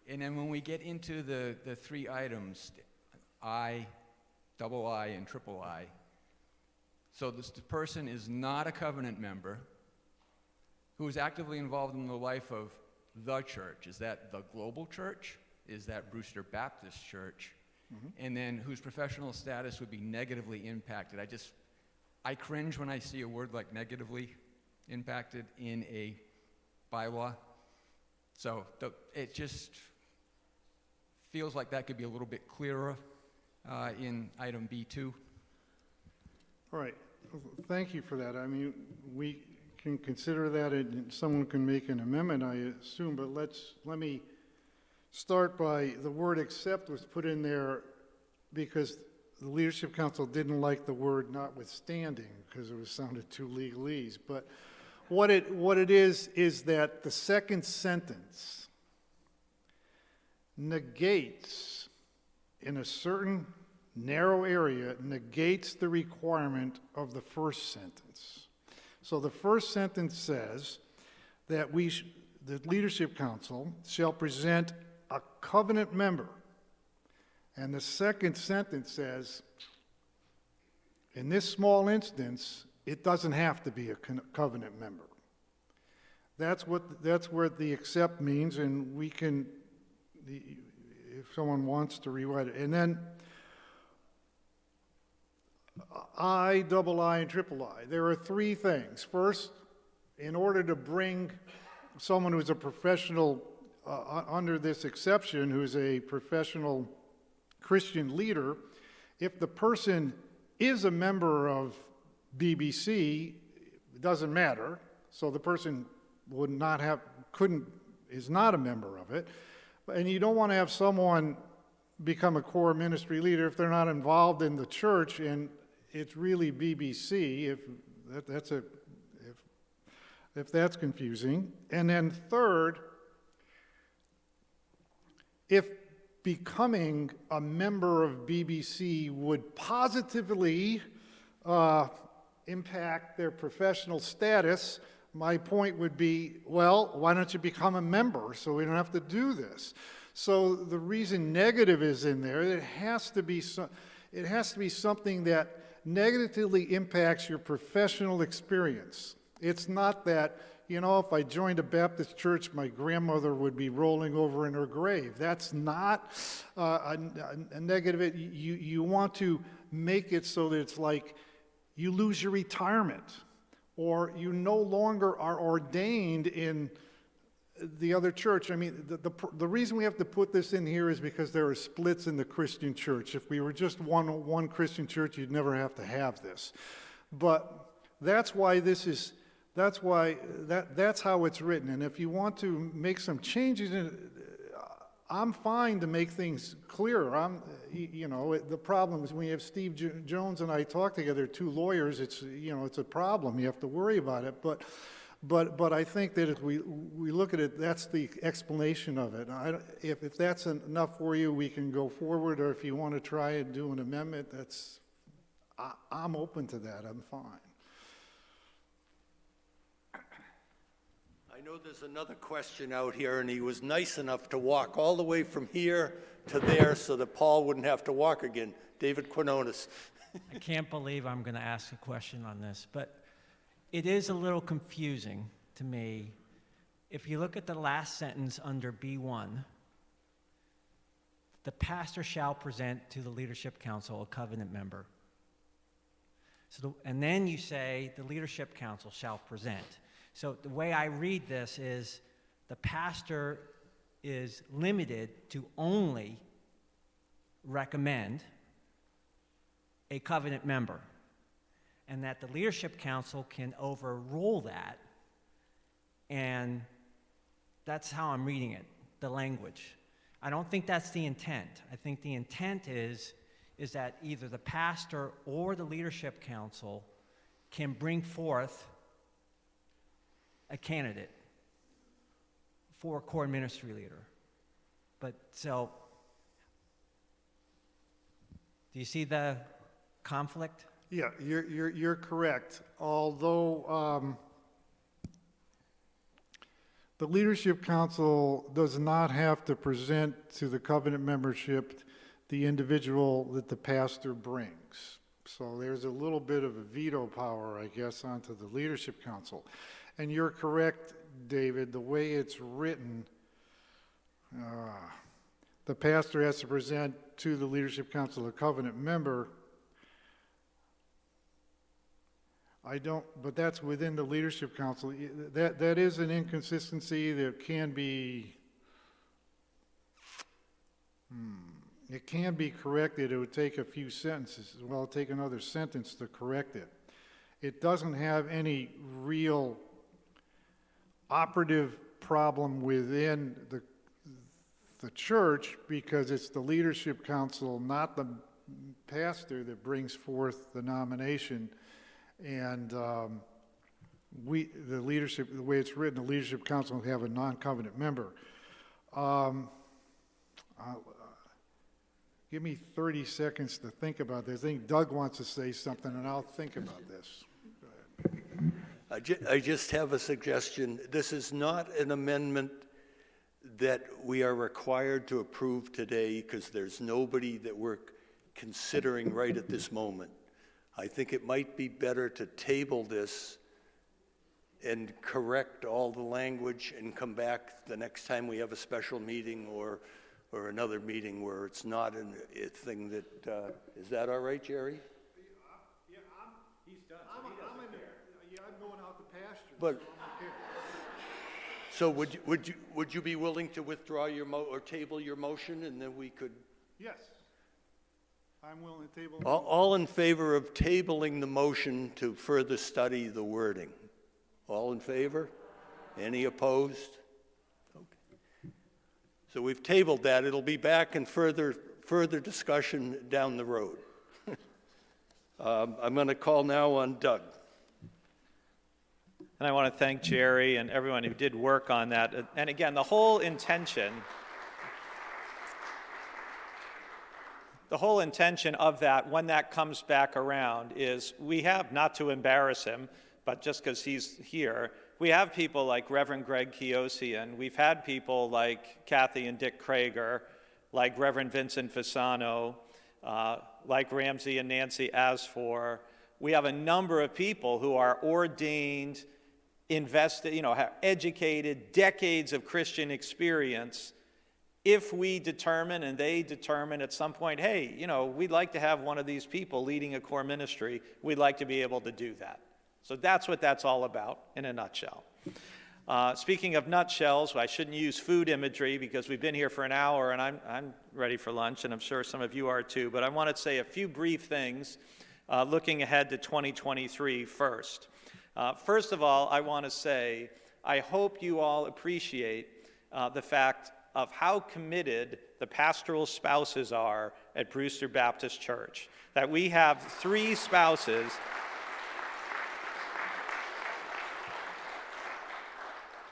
and then when we get into the three items, I, double I, and triple I, so this person is not a covenant member who is actively involved in the life of the church. Is that the global church? Is that Brewster Baptist Church? Mm-hmm. And then whose professional status would be negatively impacted. I cringe when I see a word like negatively impacted in a bylaw. So it just feels like that could be a little bit clearer in item B2. All right, thank you for that. I mean, we can consider that, and someone can make an amendment, I assume, but let me start by the word accept was put in there because the Leadership Council didn't like the word notwithstanding because it sounded too legalese. But what it is that the second sentence negates, in a certain narrow area, negates the requirement of the first sentence. So the first sentence says that the Leadership Council shall present a covenant member. And the second sentence says, in this small instance, it doesn't have to be a covenant member. That's where the accept means, and we can, if someone wants to rewrite it. And then I, double I, and triple I. There are three things. First, in order to bring someone who's a professional under this exception, who's a professional Christian leader, if the person is a member of BBC, it doesn't matter. So the person is not a member of it. And you don't want to have someone become a core ministry leader if they're not involved in the church and it's really BBC, if that's confusing. And then third, if becoming a member of BBC would positively impact their professional status, my point would be, well, why don't you become a member so we don't have to do this? So the reason negative is in there, it has to be something that negatively impacts your professional experience. It's not that, if I joined a Baptist church, my grandmother would be rolling over in her grave. That's not a negative. You want to make it so that it's like you lose your retirement, or you no longer are ordained in the other church. I mean, the reason we have to put this in here is because there are splits in the Christian church. If we were just one Christian church, you'd never have to have this. But that's why that's how it's written. And if you want to make some changes in it, I'm fine to make things clearer. The problem is when you have Steve Jones and I talk together, two lawyers, it's a problem. You have to worry about it. But I think that if we look at it, that's the explanation of it. If that's enough for you, we can go forward. Or if you want to try and do an amendment, I'm open to that. I'm fine. I know there's another question out here, and he was nice enough to walk all the way from here to there so that Paul wouldn't have to walk again. David Quinones. I can't believe I'm going to ask a question on this, but it is a little confusing to me. If you look at the last sentence under B1, the pastor shall present to the leadership council a covenant member. And then you say the leadership council shall present. So the way I read this is the pastor is limited to only recommend a covenant member, and that the leadership council can overrule that, and that's how I'm reading it, the language. I don't think that's the intent. I think the intent is that either the pastor or the leadership council can bring forth a candidate for a core ministry leader. But so, do you see the conflict? Yeah, you're correct. Although the Leadership Council does not have to present to the covenant membership the individual that the pastor brings. So there's a little bit of a veto power, I guess, onto the Leadership Council. And you're correct, David, the way it's written, the pastor has to present to the Leadership Council a covenant member. But that's within the Leadership Council. That is an inconsistency that can be, it can be corrected. It would take a few sentences. Well, it'll take another sentence to correct it. It doesn't have any real operative problem within the church, because it's the Leadership Council, not the pastor, that brings forth the nomination. And the leadership, the way it's written, the Leadership Council will have a non-covenant member. Give me 30 seconds to think about this. I think Doug wants to say something, and I'll think about this. I just have a suggestion. This is not an amendment that we are required to approve today, because there's nobody that we're considering right at this moment. I think it might be better to table this and correct all the language and come back the next time we have a special meeting or another meeting where it's not a thing that, is that all right, Jerry? Yeah, he's done. I'm going out to pasture. But, so would you be willing to withdraw your or table your motion, and then we could? Yes. I'm willing to table. All in favor of tabling the motion to further study the wording? All in favor? Any opposed? Okay. So we've tabled that. It'll be back in further discussion down the road. I'm going to call now on Doug. And I want to thank Jerry and everyone who did work on that. And again, the whole intention of that, when that comes back around, is we have, not to embarrass him, but just because he's here, we have people like Reverend Greg Kiosian, we've had people like Kathy and Dick Krager, like Reverend Vincent Fasano, like Ramsey and Nancy Asfor. We have a number of people who are ordained, invested, have educated, decades of Christian experience. If we determine and they determine at some point, hey, we'd like to have one of these people leading a core ministry, we'd like to be able to do that. So that's what that's all about in a nutshell. Speaking of nutshells, I shouldn't use food imagery because we've been here for an hour and I'm ready for lunch, and I'm sure some of you are too, but I want to say a few brief things looking ahead to 2023 first. First of all, I want to say I hope you all appreciate the fact of how committed the pastoral spouses are at Brewster Baptist Church. That we have 3 spouses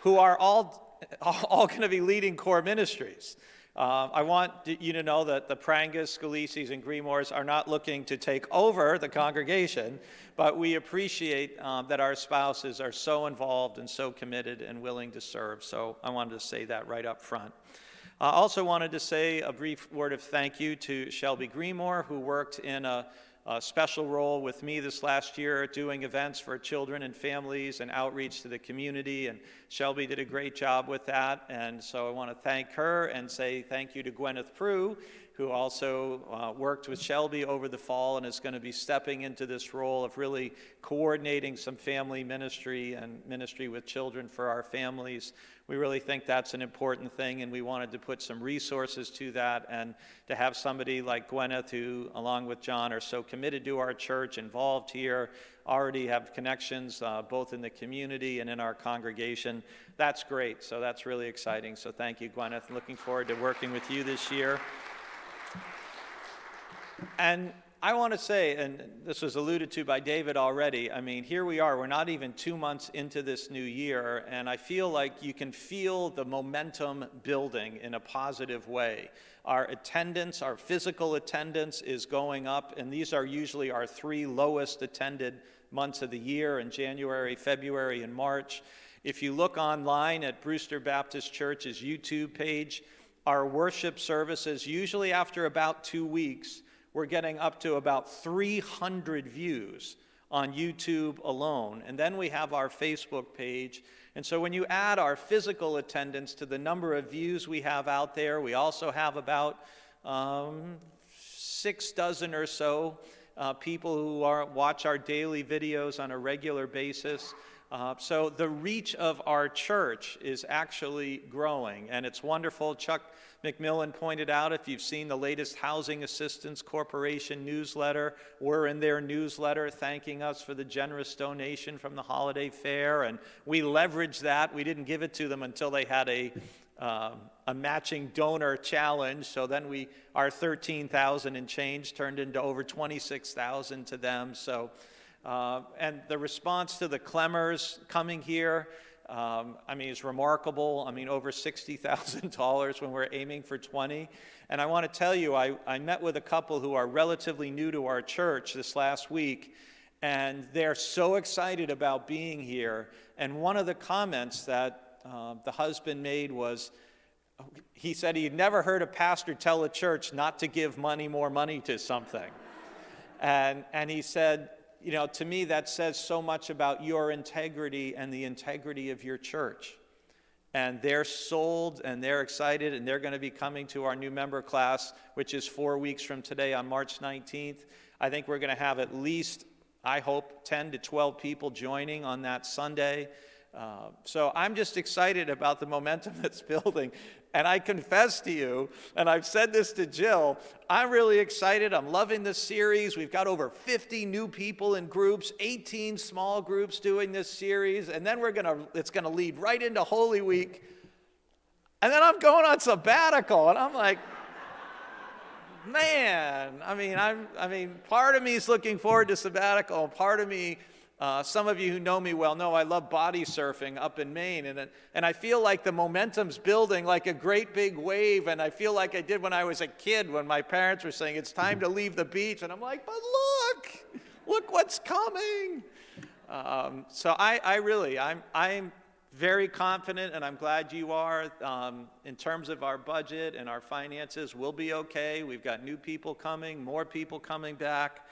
who are all going to be leading core ministries. I want you to know that the Prangas, Scalises, and Greenmores are not looking to take over the congregation, but we appreciate that our spouses are so involved and so committed and willing to serve. So I wanted to say that right up front. I also wanted to say a brief word of thank you to Shelby Greenmore, who worked in a special role with me this last year doing events for children and families and outreach to the community, and Shelby did a great job with that, and so I want to thank her and say thank you to Gwyneth Prue, who also worked with Shelby over the fall and is going to be stepping into this role of really coordinating some family ministry and ministry with children for our families. We really think that's an important thing, and we wanted to put some resources to that, and to have somebody like Gwyneth, who, along with John, are so committed to our church, involved here, already have connections both in the community and in our congregation. That's great. So that's really exciting. So thank you, Gwyneth. Looking forward to working with you this year. And I want to say, and this was alluded to by David already, I mean, here we are, we're not even 2 months into this new year, and I feel like you can feel the momentum building in a positive way. Our attendance, our physical attendance is going up, and these are usually our 3 lowest attended months of the year in January, February, and March. If you look online at Brewster Baptist Church's YouTube page, our worship services, usually after about 2 weeks, we're getting up to about 300 views on YouTube alone. And then we have our Facebook page. And so when you add our physical attendance to the number of views we have out there, we also have about 6 dozen or so people who watch our daily videos on a regular basis. So the reach of our church is actually growing, and it's wonderful. Chuck McMillan pointed out, if you've seen the latest Housing Assistance Corporation newsletter, we're in their newsletter thanking us for the generous donation from the holiday fair, and we leveraged that. We didn't give it to them until they had a matching donor challenge, so then our 13,000 and change turned into over 26,000 to them. So. And the response to the Clemmers coming here, I mean, is remarkable. I mean, over $60,000 when we're aiming for 20. And I want to tell you, I met with a couple who are relatively new to our church this last week, and they're so excited about being here. And one of the comments that the husband made was, he said he'd never heard a pastor tell a church not to give more money to something. And he said, you know, to me, that says so much about your integrity and the integrity of your church. And they're sold, and they're excited, and they're going to be coming to our new member class, which is 4 weeks from today on March 19th. I think we're going to have at least, I hope, 10 to 12 people joining on that Sunday. So I'm just excited about the momentum that's building. And I confess to you, and I've said this to Jill, I'm really excited. I'm loving this series. We've got over 50 new people in groups, 18 small groups doing this series, and then it's going to lead right into Holy Week. And then I'm going on sabbatical, and I'm like, man, I mean, part of me is looking forward to sabbatical, and part of me, some of you who know me well know I love body surfing up in Maine, and I feel like the momentum's building like a great big wave, and I feel like I did when I was a kid when my parents were saying it's time to leave the beach, and I'm like, but look what's coming. So I'm very confident, and I'm glad you are. In terms of our budget and our finances, we'll be okay. We've got new people coming, more people coming back.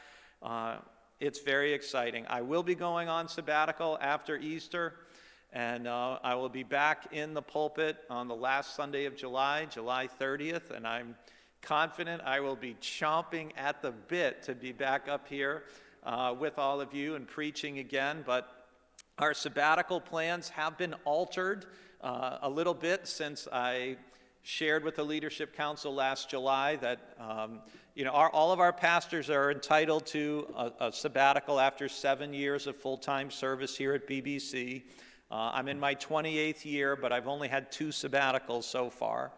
It's very exciting. I will be going on sabbatical after Easter, and I will be back in the pulpit on the last Sunday of July, July 30th, and I'm confident I will be chomping at the bit to be back up here with all of you and preaching again. But our sabbatical plans have been altered a little bit since I shared with the Leadership Council last July that all of our pastors are entitled to a sabbatical after 7 years of full-time service here at BBC. I'm in my 28th year, but I've only had 2 sabbaticals so far.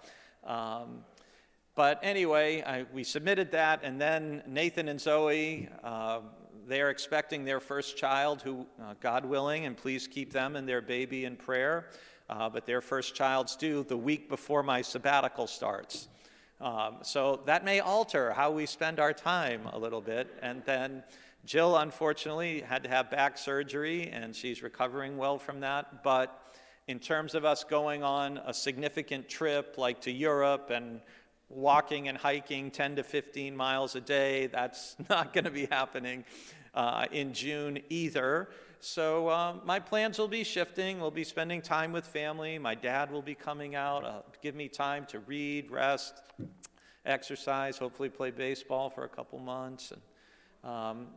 But anyway, we submitted that, and then Nathan and Zoe, they are expecting their first child, who, God willing, and please keep them and their baby in prayer. but their first child's due the week before my sabbatical starts. So that may alter how we spend our time a little bit. And then Jill, unfortunately, had to have back surgery, and she's recovering well from that. But in terms of us going on a significant trip, like to Europe and walking and hiking 10 to 15 miles a day, that's not going to be happening in June either. So my plans will be shifting. We'll be spending time with family. My dad will be coming out, give me time to read, rest, exercise, hopefully play baseball for a couple months, and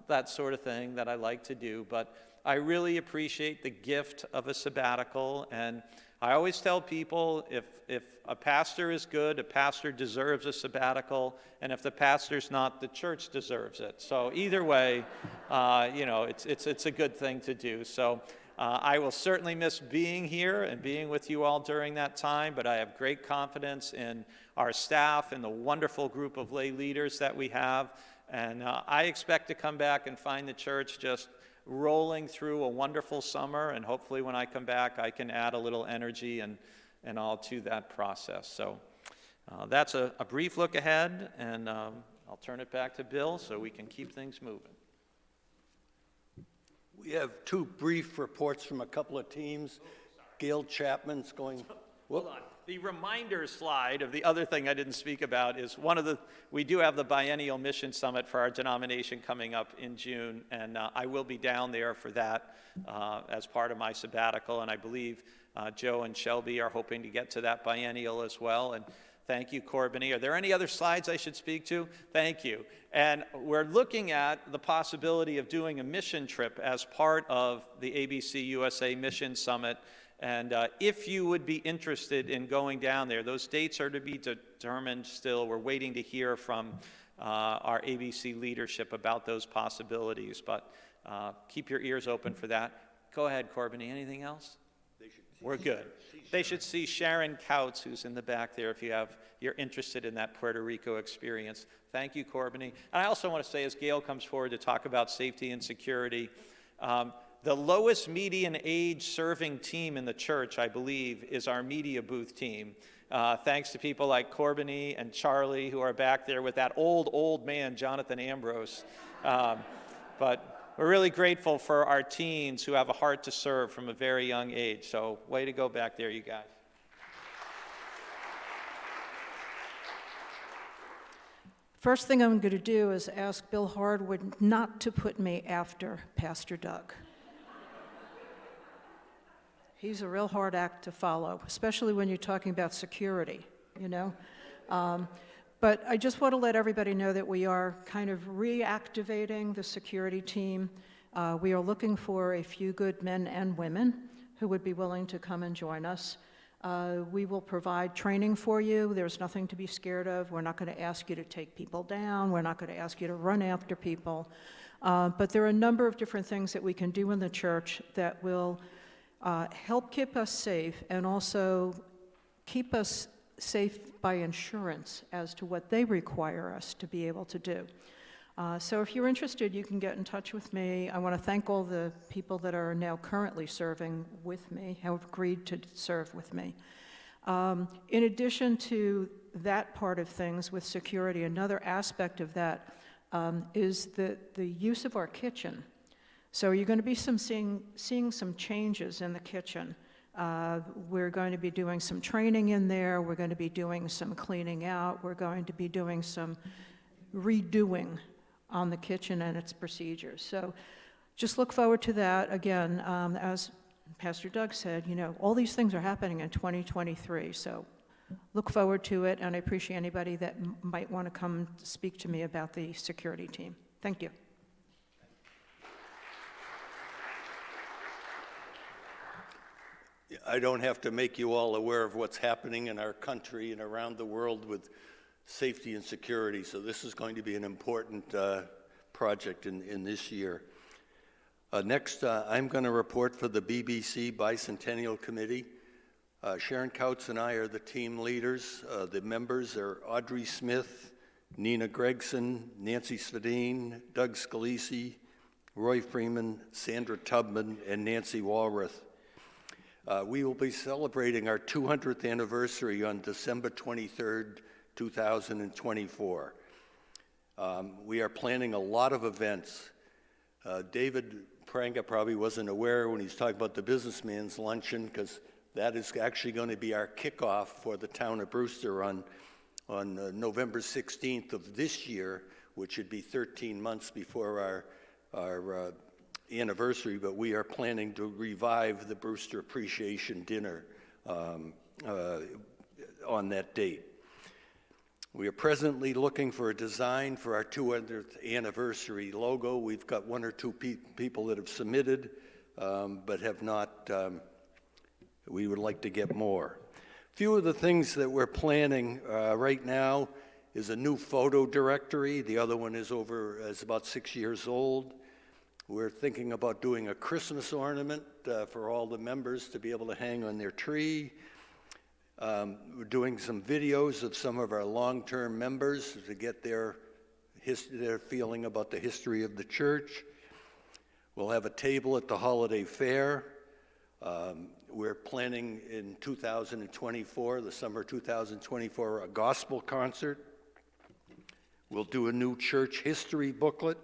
that sort of thing that I like to do. But I really appreciate the gift of a sabbatical, and I always tell people if a pastor is good, a pastor deserves a sabbatical, and if the pastor's not, the church deserves it. So either way, it's a good thing to do. So I will certainly miss being here and being with you all during that time, but I have great confidence in our staff and the wonderful group of lay leaders that we have, and I expect to come back and find the church just rolling through a wonderful summer, and hopefully when I come back I can add a little energy and all to that process. So that's a brief look ahead, and I'll turn it back to Bill so we can keep things moving. We have two brief reports from a couple of teams. Gail Chapman's going. Hold on. The reminder slide of the other thing I didn't speak about is we do have the Biennial Mission Summit for our denomination coming up in June, and I will be down there for that as part of my sabbatical, and I believe Joe and Shelby are hoping to get to that biennial as well. And thank you, Corbiny. Are there any other slides I should speak to? Thank you. And we're looking at the possibility of doing a mission trip as part of the ABC USA Mission Summit. And if you would be interested in going down there, those dates are to be determined still. We're waiting to hear from our ABC leadership about those possibilities. But keep your ears open for that. Go ahead, Corbiny. Anything else? We're good. They should see Sharon Couts, who's in the back there, if you're interested in that Puerto Rico experience. Thank you, Corbiny. And I also want to say, as Gail comes forward to talk about safety and security, the lowest median age serving team in the church, I believe, is our media booth team. Thanks to people like Corbiny and Charlie, who are back there with that old man, Jonathan Ambrose. But we're really grateful for our teens who have a heart to serve from a very young age. So way to go back there, you guys. First thing I'm going to do is ask Bill Hardwood not to put me after Pastor Doug. He's a real hard act to follow, especially when you're talking about security, you know. But I just want to let everybody know that we are kind of reactivating the security team. We are looking for a few good men and women who would be willing to come and join us. We will provide training for you. There's nothing to be scared of. We're not going to ask you to take people down. We're not going to ask you to run after people. But there are a number of different things that we can do in the church that will help keep us safe and also keep us safe by insurance as to what they require us to be able to do. So if you're interested, you can get in touch with me. I want to thank all the people that are now currently serving with me, have agreed to serve with me. In addition to that part of things with security, another aspect of that is the use of our kitchen. So you're going to be seeing some changes in the kitchen. We're going to be doing some training in there. We're going to be doing some cleaning out. We're going to be doing some redoing on the kitchen and its procedures. So just look forward to that. Again, as Pastor Doug said, you know, all these things are happening in 2023. So look forward to it, and I appreciate anybody that might want to come speak to me about the security team. Thank you. I don't have to make you all aware of what's happening in our country and around the world with safety and security, so this is going to be an important project in this year. Next, I'm going to report for the BBC Bicentennial Committee. Sharon Couts and I are the team leaders. The members are Audrey Smith, Nina Gregson, Nancy Svedine, Doug Scalisi, Roy Freeman, Sandra Tubman, and Nancy Walrath. We will be celebrating our 200th anniversary on December 23rd, 2024. We are planning a lot of events. David Pranga probably wasn't aware when he's talking about the Businessman's Luncheon, because that is actually going to be our kickoff for the town of Brewster on November 16th of this year, which would be 13 months before our anniversary, but we are planning to revive the Brewster Appreciation Dinner on that date. We are presently looking for a design for our 200th anniversary logo. We've got one or two people that have submitted, but have not. We would like to get more. A few of the things that we're planning right now is a new photo directory. The other one is about 6 years old. We're thinking about doing a Christmas ornament for all the members to be able to hang on their tree. We're doing some videos of some of our long-term members to get their feeling about the history of the church. We'll have a table at the holiday fair. We're planning in 2024, the summer 2024, a gospel concert. We'll do a new church history booklet.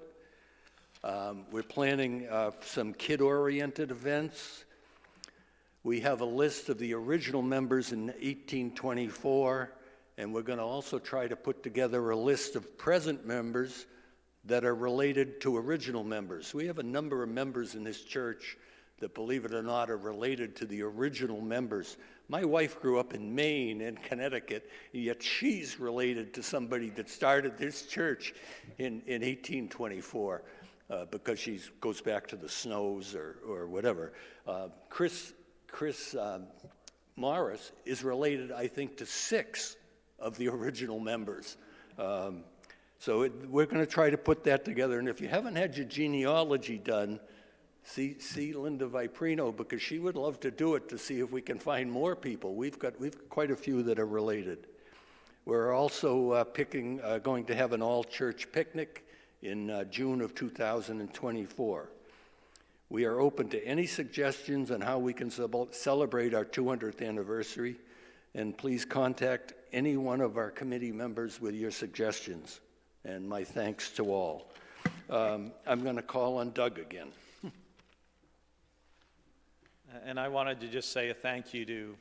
We're planning some kid-oriented events. We have a list of the original members in 1824, and we're going to also try to put together a list of present members that are related to original members. We have a number of members in this church that, believe it or not, are related to the original members. My wife grew up in Maine and Connecticut, yet she's related to somebody that started this church in 1824 because she goes back to the Snows or whatever. Chris Morris is related, I think, to 6 of the original members. So we're going to try to put that together. And if you haven't had your genealogy done, see Linda Viprino, because she would love to do it to see if we can find more people. We've got quite a few that are related. We're also going to have an all-church picnic in June of 2024. We are open to any suggestions on how we can celebrate our 200th anniversary, and please contact any one of our committee members with your suggestions. And my thanks to all. I'm going to call on Doug again. And I wanted to just say a thank you to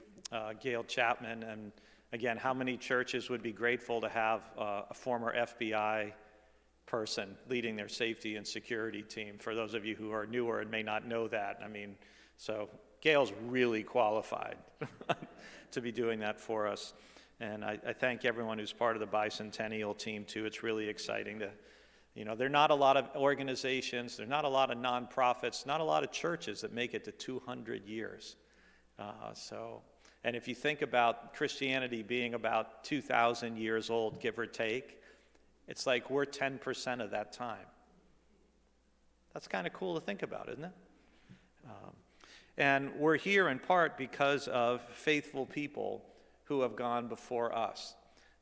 Gail Chapman. And again, how many churches would be grateful to have a former FBI person leading their safety and security team? For those of you who are newer and may not know that, I mean, so Gail's really qualified to be doing that for us. And I thank everyone who's part of the bicentennial team too. It's really exciting to, there are not a lot of organizations, there are not a lot of nonprofits, not a lot of churches that make it to 200 years. And if you think about Christianity being about 2,000 years old, give or take, it's like we're 10% of that time. That's kind of cool to think about, isn't it? And we're here in part because of faithful people who have gone before us.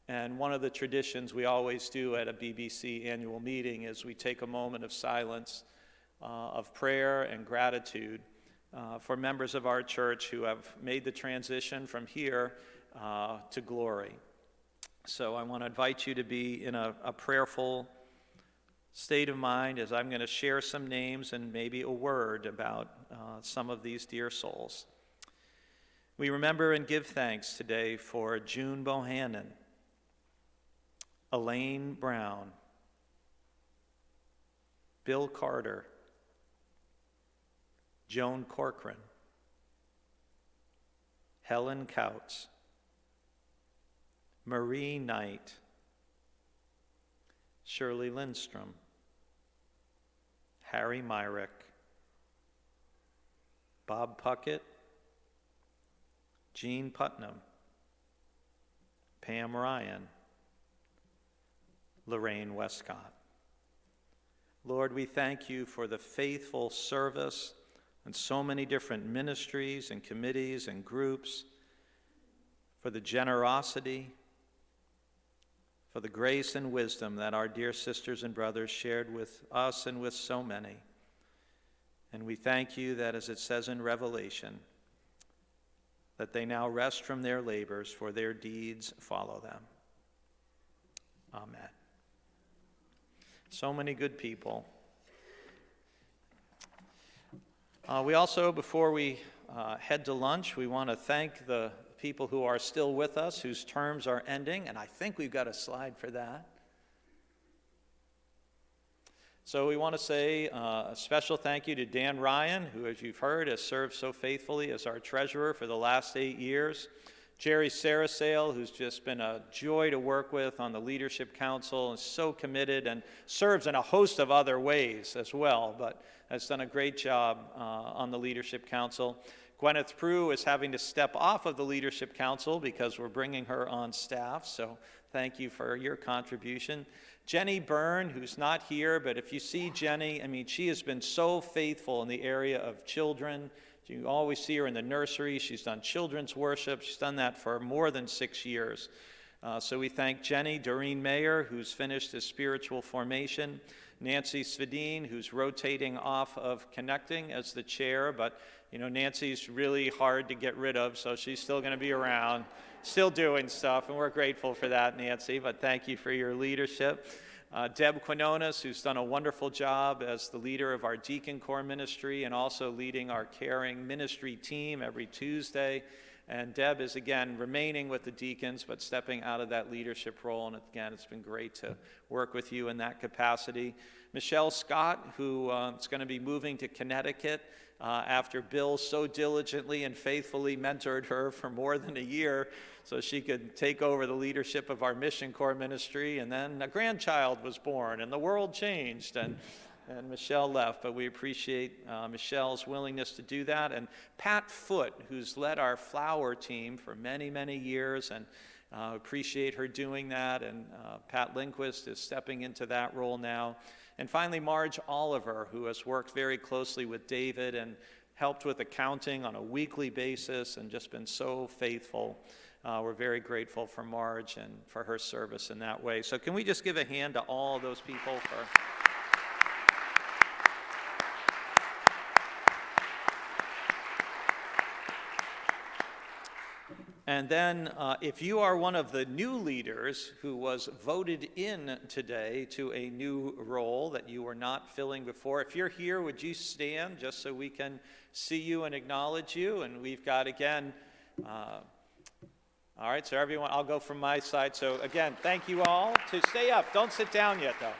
And one of the traditions we always do at a BBC annual meeting is we take a moment of silence, of prayer and gratitude for members of our church who have made the transition from here to glory. So I want to invite you to be in a prayerful state of mind as I'm going to share some names and maybe a word about some of these dear souls. We remember and give thanks today for June Bohannon, Elaine Brown, Bill Carter, Joan Corcoran, Helen Couts, Marie Knight, Shirley Lindstrom, Harry Myrick, Bob Puckett, Jean Putnam, Pam Ryan, Lorraine Westcott. Lord, we thank you for the faithful service and so many different ministries and committees and groups, for the generosity, for the grace and wisdom that our dear sisters and brothers shared with us and with so many. And we thank you that, as it says in Revelation, that they now rest from their labors, for their deeds follow them. Amen. So many good people. We also, before we head to lunch, we want to thank the people who are still with us, whose terms are ending, and I think we've got a slide for that. So we want to say a special thank you to Dan Ryan, who, as you've heard, has served so faithfully as our treasurer for the last 8 years. Jerry Sarasale, who's just been a joy to work with on the Leadership Council, is so committed and serves in a host of other ways as well, but has done a great job on the Leadership Council. Gwyneth Prue is having to step off of the Leadership Council because we're bringing her on staff, so thank you for your contribution. Jenny Byrne, who's not here, but if you see Jenny, I mean, she has been so faithful in the area of children. You always see her in the nursery. She's done children's worship. She's done that for more than 6 years. So we thank Jenny. Doreen Mayer, who's finished his spiritual formation. Nancy Svedin, who's rotating off of Connecting as the chair, but you know, Nancy's really hard to get rid of, so she's still going to be around, still doing stuff, and we're grateful for that, Nancy, but thank you for your leadership. Deb Quinones, who's done a wonderful job as the leader of our Deacon Corps ministry and also leading our caring ministry team every Tuesday. And Deb is, again, remaining with the deacons, but stepping out of that leadership role. And again, it's been great to work with you in that capacity. Michelle Scott, who is going to be moving to Connecticut after Bill so diligently and faithfully mentored her for more than a year so she could take over the leadership of our Mission Corps ministry. And then a grandchild was born, and the world changed. And Michelle left, but we appreciate Michelle's willingness to do that. And Pat Foote, who's led our flower team for many, many years, and appreciate her doing that. And Pat Lindquist is stepping into that role now. And finally, Marge Oliver, who has worked very closely with David and helped with accounting on a weekly basis and just been so faithful. We're very grateful for Marge and for her service in that way. So can we just give a hand to all those people for... And then if you are one of the new leaders who was voted in today to a new role that you were not filling before, if you're here, would you stand just so we can see you and acknowledge you? And we've got, again, all right, so everyone, I'll go from my side. So again, thank you all. To stay up, don't sit down yet though.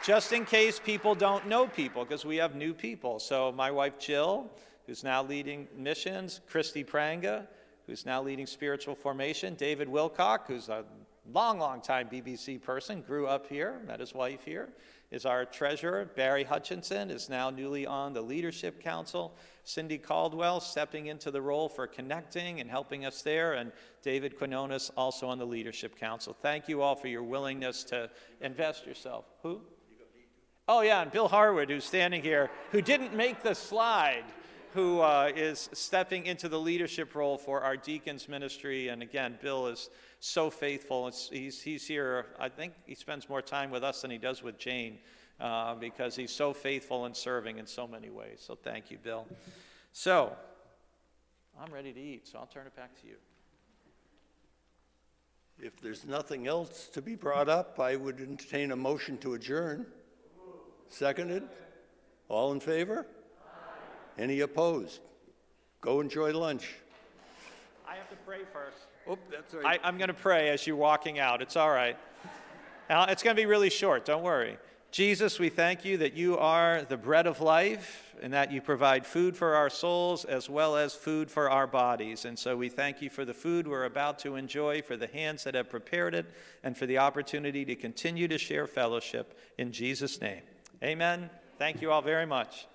Just in case people don't know people, because we have new people. So my wife Jill, who's now leading missions, Christy Pranga, who's now leading spiritual formation, David Wilcock, who's a long time BBC person, grew up here, met his wife here, is our treasurer. Barry Hutchinson is now newly on the Leadership Council. Cindy Caldwell stepping into the role for Connecting and helping us there, and David Quinones also on the Leadership Council. Thank you all for your willingness to invest yourself. Who? Oh yeah, and Bill Harwood, who's standing here, who didn't make the slide, who is stepping into the leadership role for our deacons ministry. And again, Bill is so faithful. He's here, I think he spends more time with us than he does with Jane because he's so faithful and serving in so many ways. So thank you, Bill. So I'm ready to eat, so I'll turn it back to you. If there's nothing else to be brought up, I would entertain a motion to adjourn. Seconded? All in favor? Any opposed? Go enjoy lunch. I have to pray first. Oh, that's all right. I'm going to pray as you're walking out. It's all right. Now, it's going to be really short. Don't worry. Jesus, we thank you that you are the bread of life and that you provide food for our souls as well as food for our bodies. And so we thank you for the food we're about to enjoy, for the hands that have prepared it, and for the opportunity to continue to share fellowship in Jesus' name. Amen. Thank you all very much.